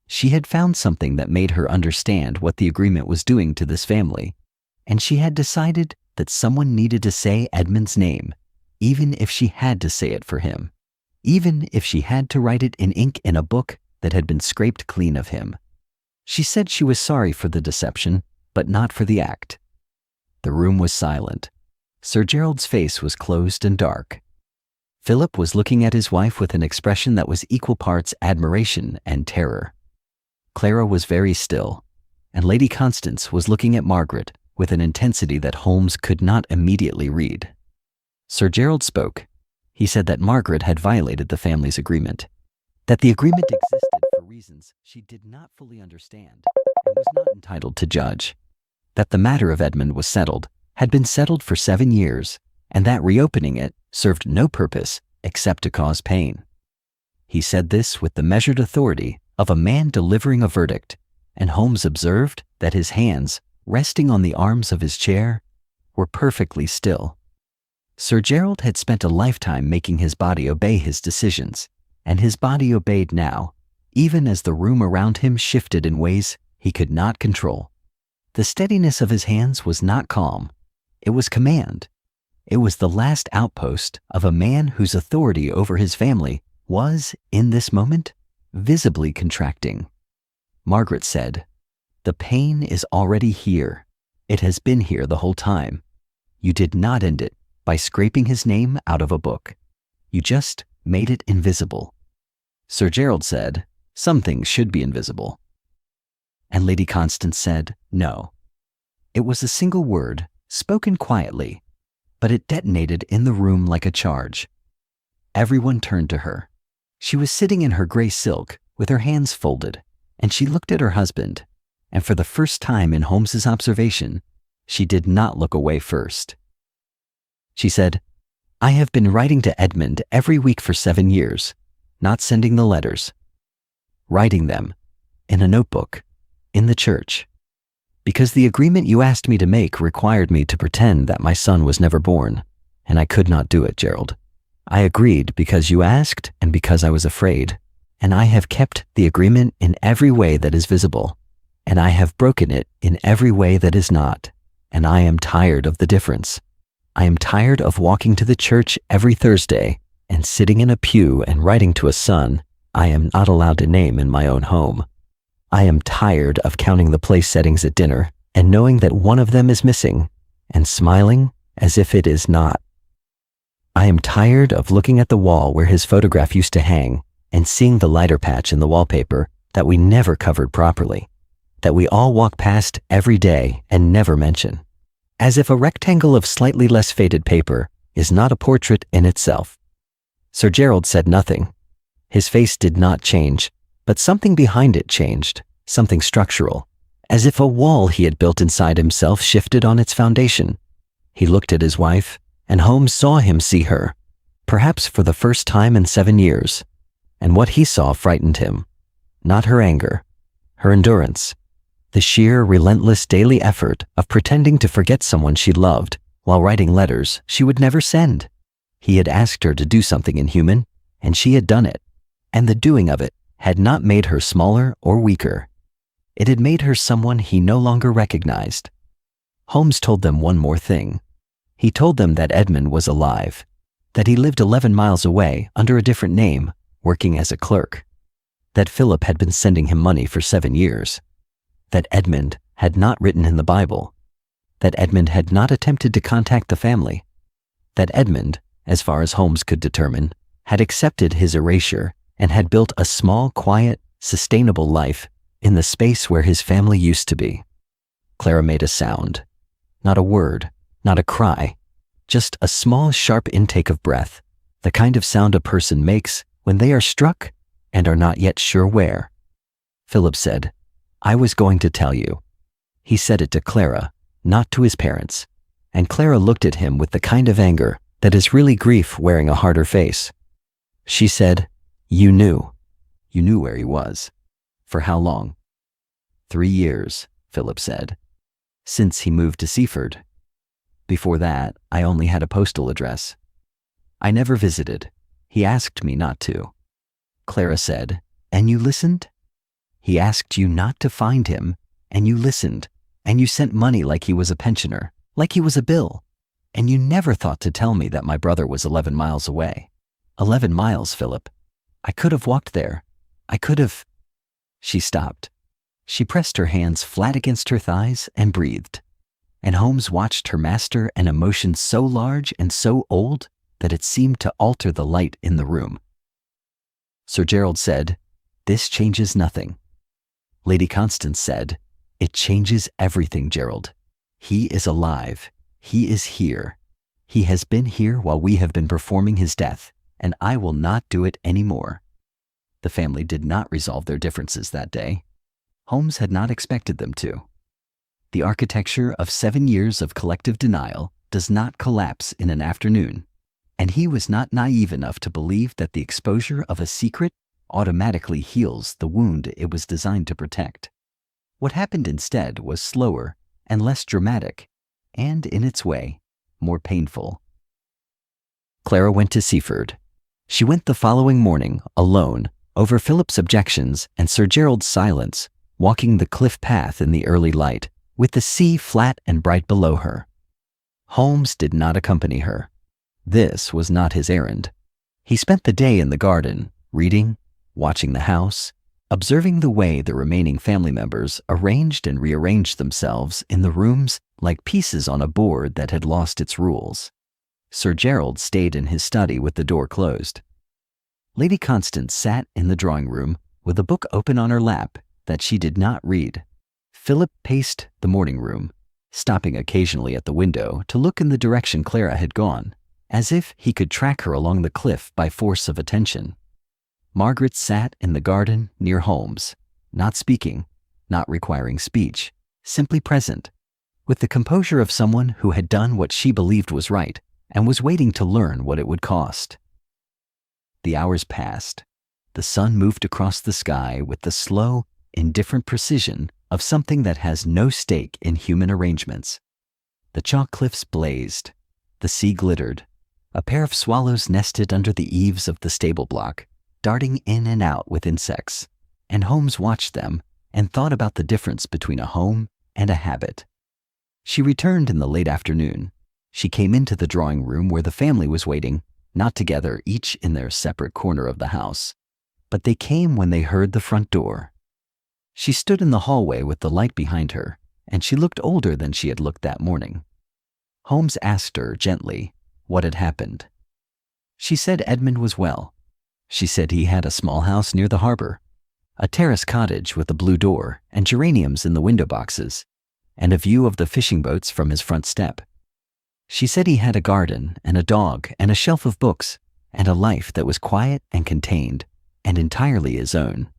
She had found something that made her understand what the agreement was doing to this family, and she had decided that someone needed to say Edmund's name, even if she had to say it for him, even if she had to write it in ink in a book that had been scraped clean of him. She said she was sorry for the deception, but not for the act. The room was silent. Sir Gerald's face was closed and dark. Philip was looking at his wife with an expression that was equal parts admiration and terror. Clara was very still, and Lady Constance was looking at Margaret with an intensity that Holmes could not immediately read. Sir Gerald spoke. He said that Margaret had violated the family's agreement, that the agreement existed for reasons she did not fully understand and was not entitled to judge, that the matter of Edmund was settled, had been settled for 7 years, and that reopening it served no purpose except to cause pain. He said this with the measured authority of a man delivering a verdict, and Holmes observed that his hands, resting on the arms of his chair, were perfectly still. Sir Gerald had spent a lifetime making his body obey his decisions, and his body obeyed now, even as the room around him shifted in ways he could not control. The steadiness of his hands was not calm. It was command. It was the last outpost of a man whose authority over his family was, in this moment, visibly contracting. Margaret said, "The pain is already here. It has been here the whole time. You did not end it by scraping his name out of a book. You just made it invisible." Sir Gerald said, "Some things should be invisible." And Lady Constance said, "No." It was a single word, spoken quietly, but it detonated in the room like a charge. Everyone turned to her. She was sitting in her gray silk with her hands folded, and she looked at her husband, and for the first time in Holmes's observation, she did not look away first. She said, "I have been writing to Edmund every week for 7 years, not sending the letters. Writing them, in a notebook, in the church, because the agreement you asked me to make required me to pretend that my son was never born, and I could not do it, Gerald. I agreed because you asked and because I was afraid, and I have kept the agreement in every way that is visible, and I have broken it in every way that is not, and I am tired of the difference. I am tired of walking to the church every Thursday and sitting in a pew and writing to a son I am not allowed to name in my own home. I am tired of counting the place settings at dinner and knowing that one of them is missing and smiling as if it is not. I am tired of looking at the wall where his photograph used to hang and seeing the lighter patch in the wallpaper that we never covered properly, that we all walk past every day and never mention, as if a rectangle of slightly less faded paper is not a portrait in itself." Sir Gerald said nothing. His face did not change, but something behind it changed, something structural, as if a wall he had built inside himself shifted on its foundation. He looked at his wife, and Holmes saw him see her, perhaps for the first time in 7 years, and what he saw frightened him. Not her anger, her endurance, the sheer, relentless daily effort of pretending to forget someone she loved while writing letters she would never send. He had asked her to do something inhuman, and she had done it, and the doing of it had not made her smaller or weaker. It had made her someone he no longer recognized. Holmes told them one more thing. He told them that Edmund was alive, that he lived 11 miles away under a different name, working as a clerk, that Philip had been sending him money for 7 years, that Edmund had not written in the Bible, that Edmund had not attempted to contact the family, that Edmund, as far as Holmes could determine, had accepted his erasure and had built a small, quiet, sustainable life in the space where his family used to be. Clara made a sound. Not a word, not a cry, just a small, sharp intake of breath, the kind of sound a person makes when they are struck and are not yet sure where. Philip said, "I was going to tell you." He said it to Clara, not to his parents, and Clara looked at him with the kind of anger that is really grief wearing a harder face. She said, "You knew. You knew where he was. For how long?" 3 years, Philip said. "Since he moved to Seaford. Before that, I only had a postal address. I never visited. He asked me not to." Clara said, "And you listened?" "He asked you not to find him, and you listened, and you sent money like he was a pensioner, like he was a bill, and you never thought to tell me that my brother was 11 miles away. 11 miles, Philip. I could have walked there. I could have—" She stopped. She pressed her hands flat against her thighs and breathed. And Holmes watched her master an emotion so large and so old that it seemed to alter the light in the room. Sir Gerald said, "This changes nothing." Lady Constance said, "It changes everything, Gerald. He is alive. He is here. He has been here while we have been performing his death, and I will not do it any more." The family did not resolve their differences that day. Holmes had not expected them to. The architecture of 7 years of collective denial does not collapse in an afternoon, and he was not naive enough to believe that the exposure of a secret automatically heals the wound it was designed to protect. What happened instead was slower and less dramatic, and in its way, more painful. Clara went to Seaford. She went the following morning, alone, over Philip's objections and Sir Gerald's silence, walking the cliff path in the early light, with the sea flat and bright below her. Holmes did not accompany her. This was not his errand. He spent the day in the garden, reading, watching the house, observing the way the remaining family members arranged and rearranged themselves in the rooms like pieces on a board that had lost its rules. Sir Gerald stayed in his study with the door closed. Lady Constance sat in the drawing room with a book open on her lap that she did not read. Philip paced the morning room, stopping occasionally at the window to look in the direction Clara had gone, as if he could track her along the cliff by force of attention. Margaret sat in the garden near Holmes, not speaking, not requiring speech, simply present, with the composure of someone who had done what she believed was right and was waiting to learn what it would cost. The hours passed. The sun moved across the sky with the slow, indifferent precision of something that has no stake in human arrangements. The chalk cliffs blazed. The sea glittered. A pair of swallows nested under the eaves of the stable block, darting in and out with insects, and Holmes watched them and thought about the difference between a home and a habit. She returned in the late afternoon. She came into the drawing room where the family was waiting, not together, each in their separate corner of the house, but they came when they heard the front door. She stood in the hallway with the light behind her, and she looked older than she had looked that morning. Holmes asked her gently what had happened. She said Edmund was well. She said he had a small house near the harbor, a terrace cottage with a blue door and geraniums in the window boxes, and a view of the fishing boats from his front step. She said he had a garden and a dog and a shelf of books and a life that was quiet and contained and entirely his own.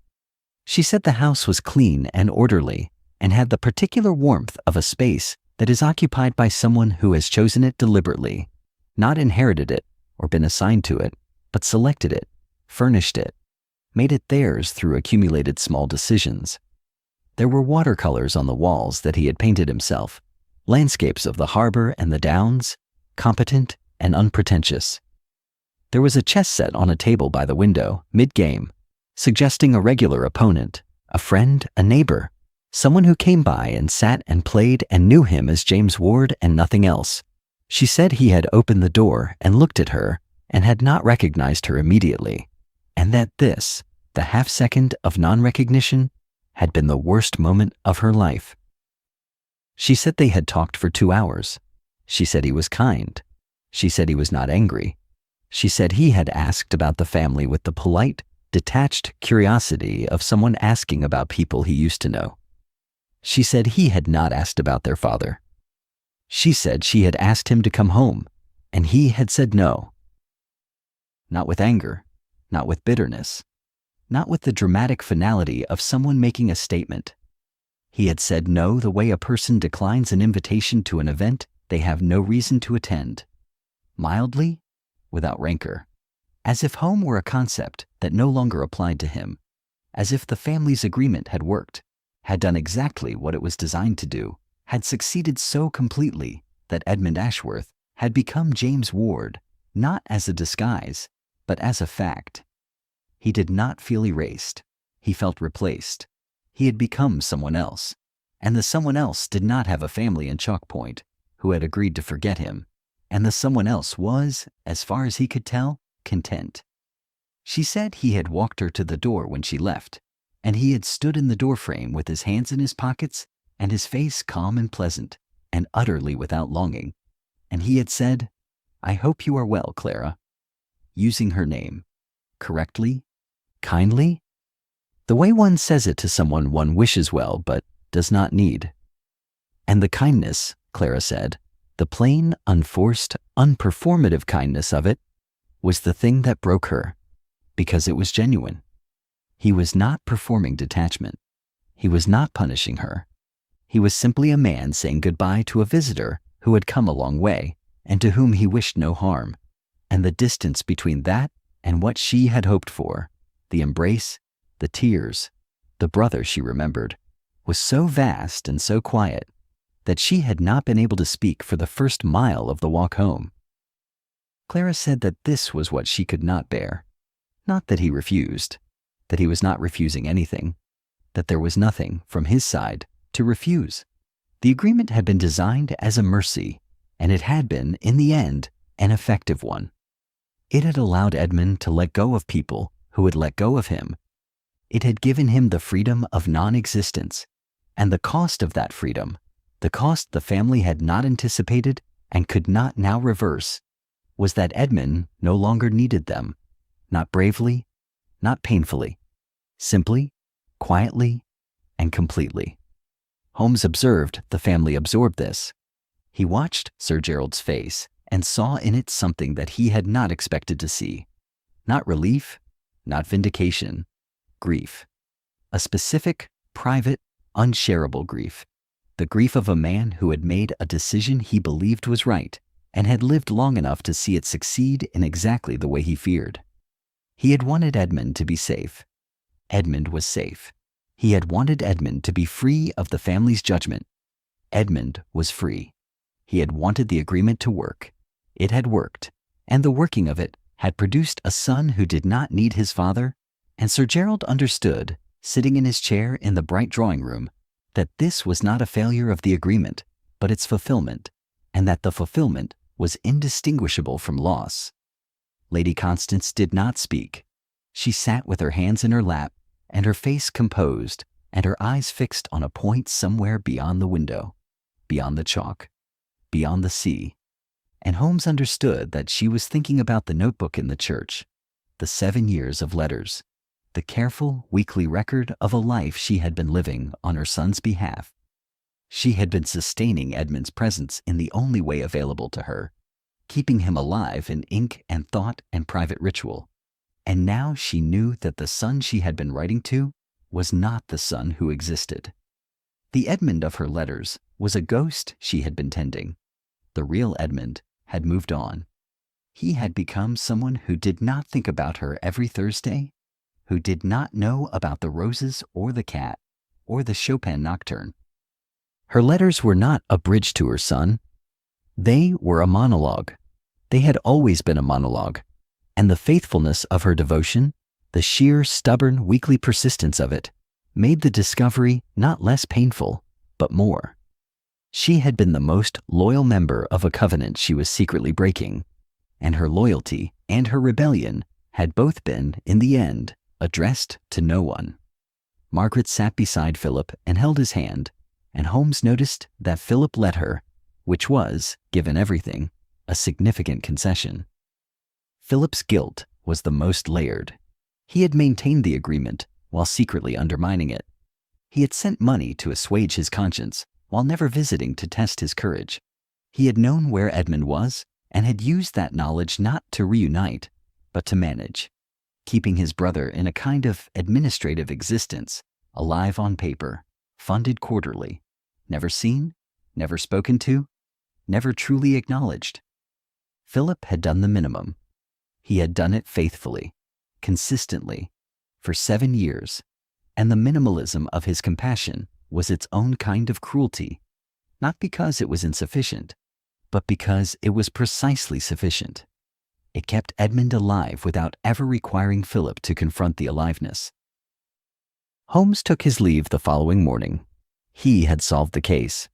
She said the house was clean and orderly and had the particular warmth of a space that is occupied by someone who has chosen it deliberately, not inherited it or been assigned to it, but selected it, furnished it, made it theirs through accumulated small decisions. There were watercolors on the walls that he had painted himself, landscapes of the harbor and the downs, competent and unpretentious. There was a chess set on a table by the window, mid-game, suggesting a regular opponent, a friend, a neighbor, someone who came by and sat and played and knew him as James Ward and nothing else. She said he had opened the door and looked at her and had not recognized her immediately, and that this, the half-second of non-recognition, had been the worst moment of her life. She said they had talked for 2 hours. She said he was kind. She said he was not angry. She said he had asked about the family with the polite, detached curiosity of someone asking about people he used to know. She said he had not asked about their father. She said she had asked him to come home, and he had said no. Not with anger, not with bitterness, not with the dramatic finality of someone making a statement. He had said no the way a person declines an invitation to an event they have no reason to attend. Mildly, without rancor, as if home were a concept that no longer applied to him, as if the family's agreement had worked, had done exactly what it was designed to do, had succeeded so completely that Edmund Ashworth had become James Ward, not as a disguise, but as a fact. He did not feel erased. He felt replaced. He had become someone else, and the someone else did not have a family in Chalk Point who had agreed to forget him, and the someone else was, as far as he could tell, content. She said he had walked her to the door when she left, and he had stood in the doorframe with his hands in his pockets and his face calm and pleasant and utterly without longing, and he had said, "I hope you are well, Clara," using her name, correctly, kindly, the way one says it to someone one wishes well but does not need. And the kindness, Clara said, the plain, unforced, unperformative kindness of it, was the thing that broke her, because it was genuine. He was not performing detachment. He was not punishing her. He was simply a man saying goodbye to a visitor who had come a long way and to whom he wished no harm, and the distance between that and what she had hoped for, the embrace, the tears, the brother she remembered, was so vast and so quiet that she had not been able to speak for the first mile of the walk home. Clara said that this was what she could not bear. Not that he refused, that he was not refusing anything, that there was nothing, from his side, to refuse. The agreement had been designed as a mercy, and it had been, in the end, an effective one. It had allowed Edmund to let go of people who had let go of him. It had given him the freedom of non-existence, and the cost of that freedom, the cost the family had not anticipated and could not now reverse, was that Edmund no longer needed them, not bravely, not painfully, simply, quietly, and completely. Holmes observed the family absorb this. He watched Sir Gerald's face and saw in it something that he had not expected to see. Not relief, not vindication, grief. A specific, private, unshareable grief. The grief of a man who had made a decision he believed was right and had lived long enough to see it succeed in exactly the way he feared. He had wanted Edmund to be safe. Edmund was safe. He had wanted Edmund to be free of the family's judgment. Edmund was free. He had wanted the agreement to work. It had worked, and the working of it had produced a son who did not need his father, and Sir Gerald understood, sitting in his chair in the bright drawing room, that this was not a failure of the agreement, but its fulfillment, and that the fulfillment was indistinguishable from loss. Lady Constance did not speak. She sat with her hands in her lap, and her face composed, and her eyes fixed on a point somewhere beyond the window, beyond the chalk, beyond the sea. And Holmes understood that she was thinking about the notebook in the church, the 7 years of letters, the careful weekly record of a life she had been living on her son's behalf. She had been sustaining Edmund's presence in the only way available to her, keeping him alive in ink and thought and private ritual. And now she knew that the son she had been writing to was not the son who existed. The Edmund of her letters was a ghost she had been tending. The real Edmund had moved on. He had become someone who did not think about her every Thursday, who did not know about the roses or the cat, or the Chopin Nocturne. Her letters were not a bridge to her son. They were a monologue. They had always been a monologue, and the faithfulness of her devotion, the sheer, stubborn, weekly persistence of it, made the discovery not less painful, but more. She had been the most loyal member of a covenant she was secretly breaking, and her loyalty and her rebellion had both been, in the end, addressed to no one. Margaret sat beside Philip and held his hand, and Holmes noticed that Philip let her, which was, given everything, a significant concession. Philip's guilt was the most layered. He had maintained the agreement while secretly undermining it. He had sent money to assuage his conscience while never visiting to test his courage. He had known where Edmund was and had used that knowledge not to reunite, but to manage, keeping his brother in a kind of administrative existence, alive on paper, funded quarterly, never seen, never spoken to, never truly acknowledged. Philip had done the minimum. He had done it faithfully, consistently, for 7 years, and the minimalism of his compassion was its own kind of cruelty, not because it was insufficient, but because it was precisely sufficient. It kept Edmund alive without ever requiring Philip to confront the aliveness. Holmes took his leave the following morning. He had solved the case.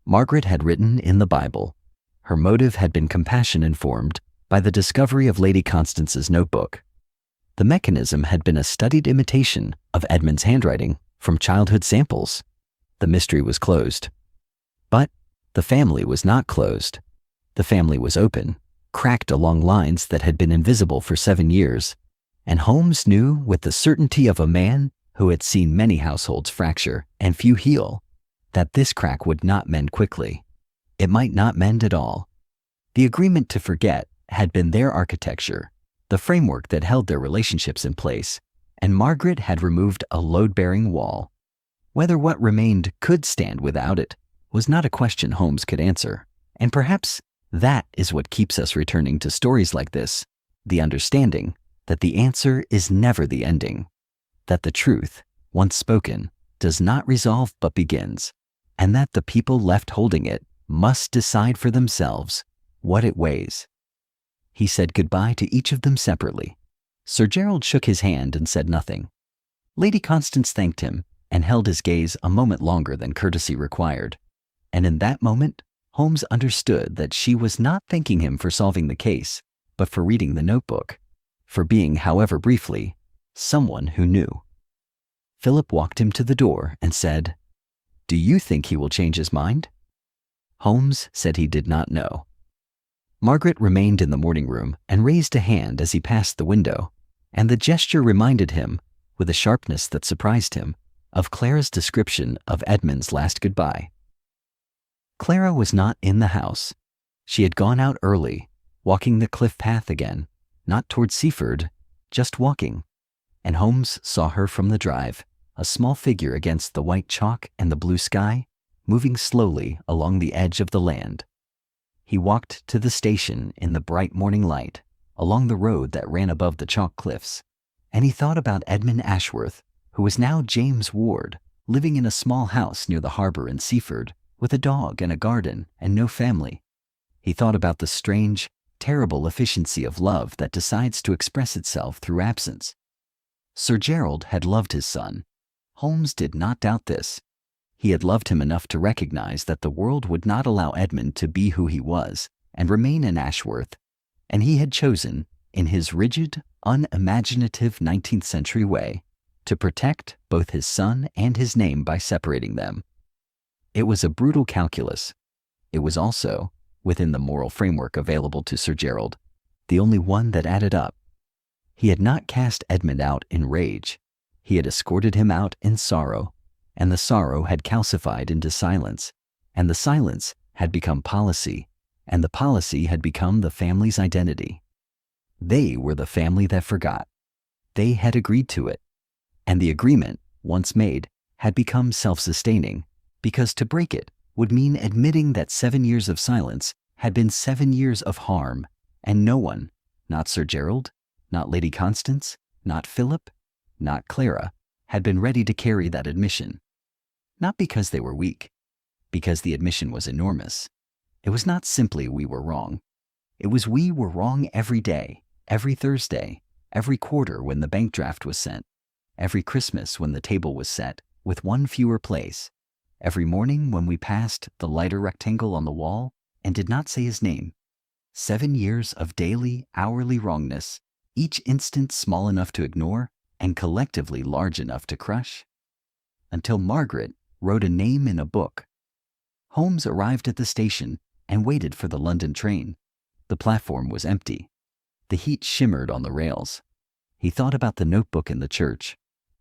Margaret had written in the Bible. Her motive had been compassion-informed by the discovery of Lady Constance's notebook. The mechanism had been a studied imitation of Edmund's handwriting from childhood samples. The mystery was closed. But the family was not closed. The family was open, cracked along lines that had been invisible for 7 years, and Holmes knew with the certainty of a man who had seen many households fracture and few heal, that this crack would not mend quickly. It might not mend at all. The agreement to forget had been their architecture, the framework that held their relationships in place, and Margaret had removed a load-bearing wall. Whether what remained could stand without it was not a question Holmes could answer, and perhaps that is what keeps us returning to stories like this, the understanding that the answer is never the ending, that the truth, once spoken, does not resolve but begins, and that the people left holding it must decide for themselves what it weighs. He said goodbye to each of them separately. Sir Gerald shook his hand and said nothing. Lady Constance thanked him and held his gaze a moment longer than courtesy required, and in that moment Holmes understood that she was not thanking him for solving the case, but for reading the notebook, for being, however briefly, someone who knew. Philip walked him to the door and said, "Do you think he will change his mind?" Holmes said he did not know. Margaret remained in the morning room and raised a hand as he passed the window, and the gesture reminded him, with a sharpness that surprised him, of Clara's description of Edmund's last goodbye. Clara was not in the house. She had gone out early, walking the cliff path again, not toward Seaford, just walking, and Holmes saw her from the drive, a small figure against the white chalk and the blue sky, moving slowly along the edge of the land. He walked to the station in the bright morning light, along the road that ran above the chalk cliffs, and he thought about Edmund Ashworth, who was now James Ward, living in a small house near the harbor in Seaford, with a dog and a garden and no family. He thought about the strange, terrible efficiency of love that decides to express itself through absence. Sir Gerald had loved his son. Holmes did not doubt this. He had loved him enough to recognize that the world would not allow Edmund to be who he was and remain an Ashworth, and he had chosen, in his rigid, unimaginative 19th century way, to protect both his son and his name by separating them. It was a brutal calculus. It was also, within the moral framework available to Sir Gerald, the only one that added up. He had not cast Edmund out in rage. He had escorted him out in sorrow, and the sorrow had calcified into silence, and the silence had become policy, and the policy had become the family's identity. They were the family that forgot. They had agreed to it, and the agreement, once made, had become self-sustaining, because to break it would mean admitting that 7 years of silence had been 7 years of harm, and no one, not Sir Gerald, not Lady Constance, not Philip, not Clara, had been ready to carry that admission. Not because they were weak, because the admission was enormous. It was not simply we were wrong. It was we were wrong every day, every Thursday, every quarter when the bank draft was sent, every Christmas when the table was set, with one fewer place, every morning when we passed the lighter rectangle on the wall and did not say his name. 7 years of daily, hourly wrongness, each instant small enough to ignore and collectively large enough to crush. Until Margaret wrote a name in a book. Holmes arrived at the station and waited for the London train. The platform was empty. The heat shimmered on the rails. He thought about the notebook in the church,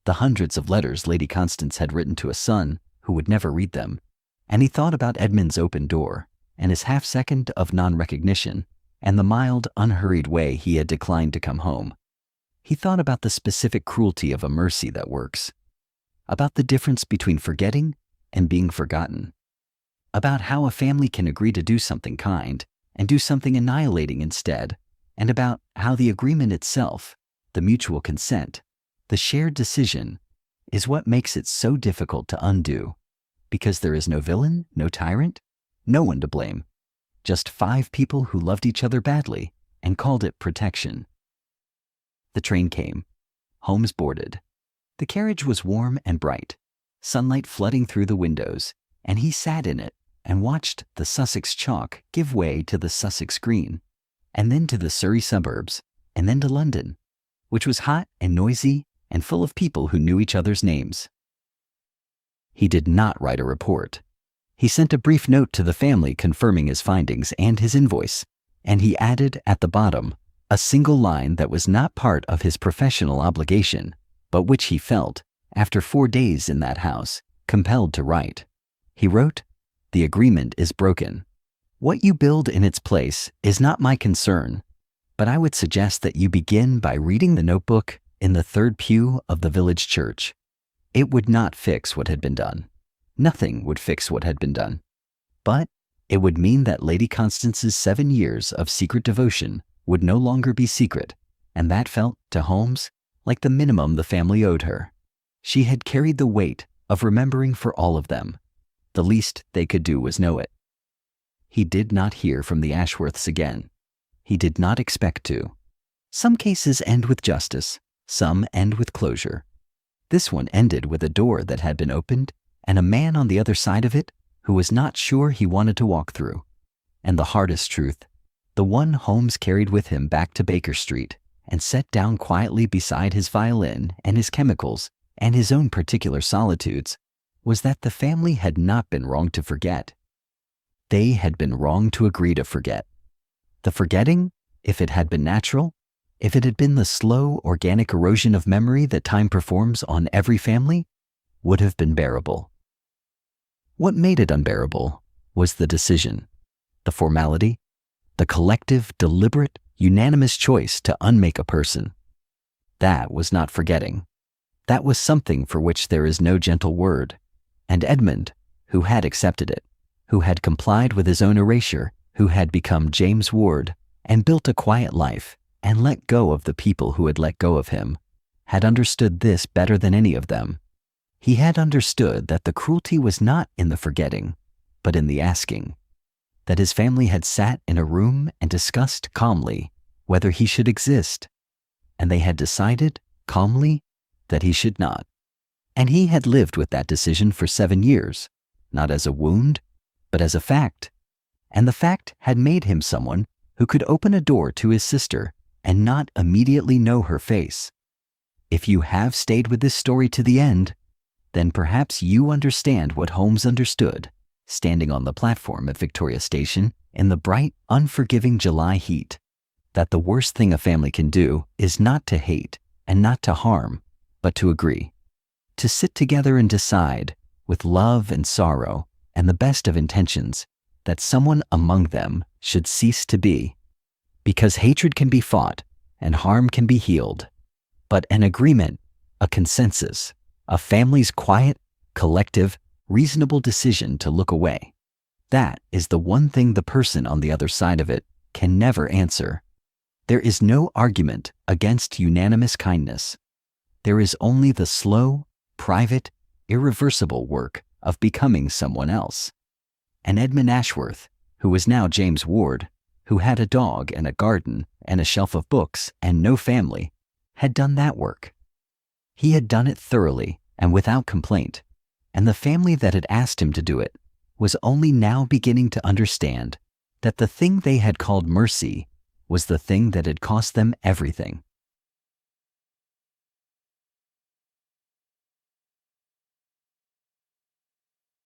the hundreds of letters Lady Constance had written to a son who would never read them, and he thought about Edmund's open door and his half-second of non-recognition and the mild, unhurried way he had declined to come home. He thought about the specific cruelty of a mercy that works, about the difference between forgetting and being forgotten, about how a family can agree to do something kind and do something annihilating instead, and about how the agreement itself, the mutual consent, the shared decision, is what makes it so difficult to undo, because there is no villain, no tyrant, no one to blame, just 5 people who loved each other badly and called it protection. The train came. Holmes boarded. The carriage was warm and bright, sunlight flooding through the windows, and he sat in it and watched the Sussex chalk give way to the Sussex green, and then to the Surrey suburbs, and then to London, which was hot and noisy and full of people who knew each other's names. He did not write a report. He sent a brief note to the family confirming his findings and his invoice, and he added at the bottom a single line that was not part of his professional obligation, but which he felt, after 4 days in that house, compelled to write. He wrote, "The agreement is broken. What you build in its place is not my concern, but I would suggest that you begin by reading the notebook in the 3rd pew of the village church. It would not fix what had been done. Nothing would fix what had been done. But it would mean that Lady Constance's 7 years of secret devotion would no longer be secret, and that felt, to Holmes, like the minimum the family owed her. She had carried the weight of remembering for all of them. The least they could do was know it. He did not hear from the Ashworths again. He did not expect to. Some cases end with justice, some end with closure. This one ended with a door that had been opened and a man on the other side of it who was not sure he wanted to walk through. And the hardest truth, the one Holmes carried with him back to Baker Street and set down quietly beside his violin and his chemicals and his own particular solitudes, was that the family had not been wrong to forget. They had been wrong to agree to forget. The forgetting, if it had been natural, if it had been the slow, organic erosion of memory that time performs on every family, would have been bearable. What made it unbearable was the decision, the formality, the collective, deliberate, unanimous choice to unmake a person. That was not forgetting. That was something for which there is no gentle word. And Edmund, who had accepted it, who had complied with his own erasure, who had become James Ward and built a quiet life and let go of the people who had let go of him, had understood this better than any of them. He had understood that the cruelty was not in the forgetting, but in the asking. That his family had sat in a room and discussed calmly whether he should exist, and they had decided calmly that he should not. And he had lived with that decision for 7 years, not as a wound, but as a fact. And the fact had made him someone who could open a door to his sister and not immediately know her face. If you have stayed with this story to the end, then perhaps you understand what Holmes understood, standing on the platform at Victoria Station in the bright, unforgiving July heat, that the worst thing a family can do is not to hate and not to harm, but to agree, to sit together and decide, with love and sorrow and the best of intentions, that someone among them should cease to be. Because hatred can be fought and harm can be healed, but an agreement, a consensus, a family's quiet, collective, reasonable decision to look away, that is the one thing the person on the other side of it can never answer. There is no argument against unanimous kindness. There is only the slow, private, irreversible work of becoming someone else. And Edmund Ashworth, who was now James Ward, who had a dog and a garden and a shelf of books and no family, had done that work. He had done it thoroughly and without complaint, and the family that had asked him to do it was only now beginning to understand that the thing they had called mercy was the thing that had cost them everything.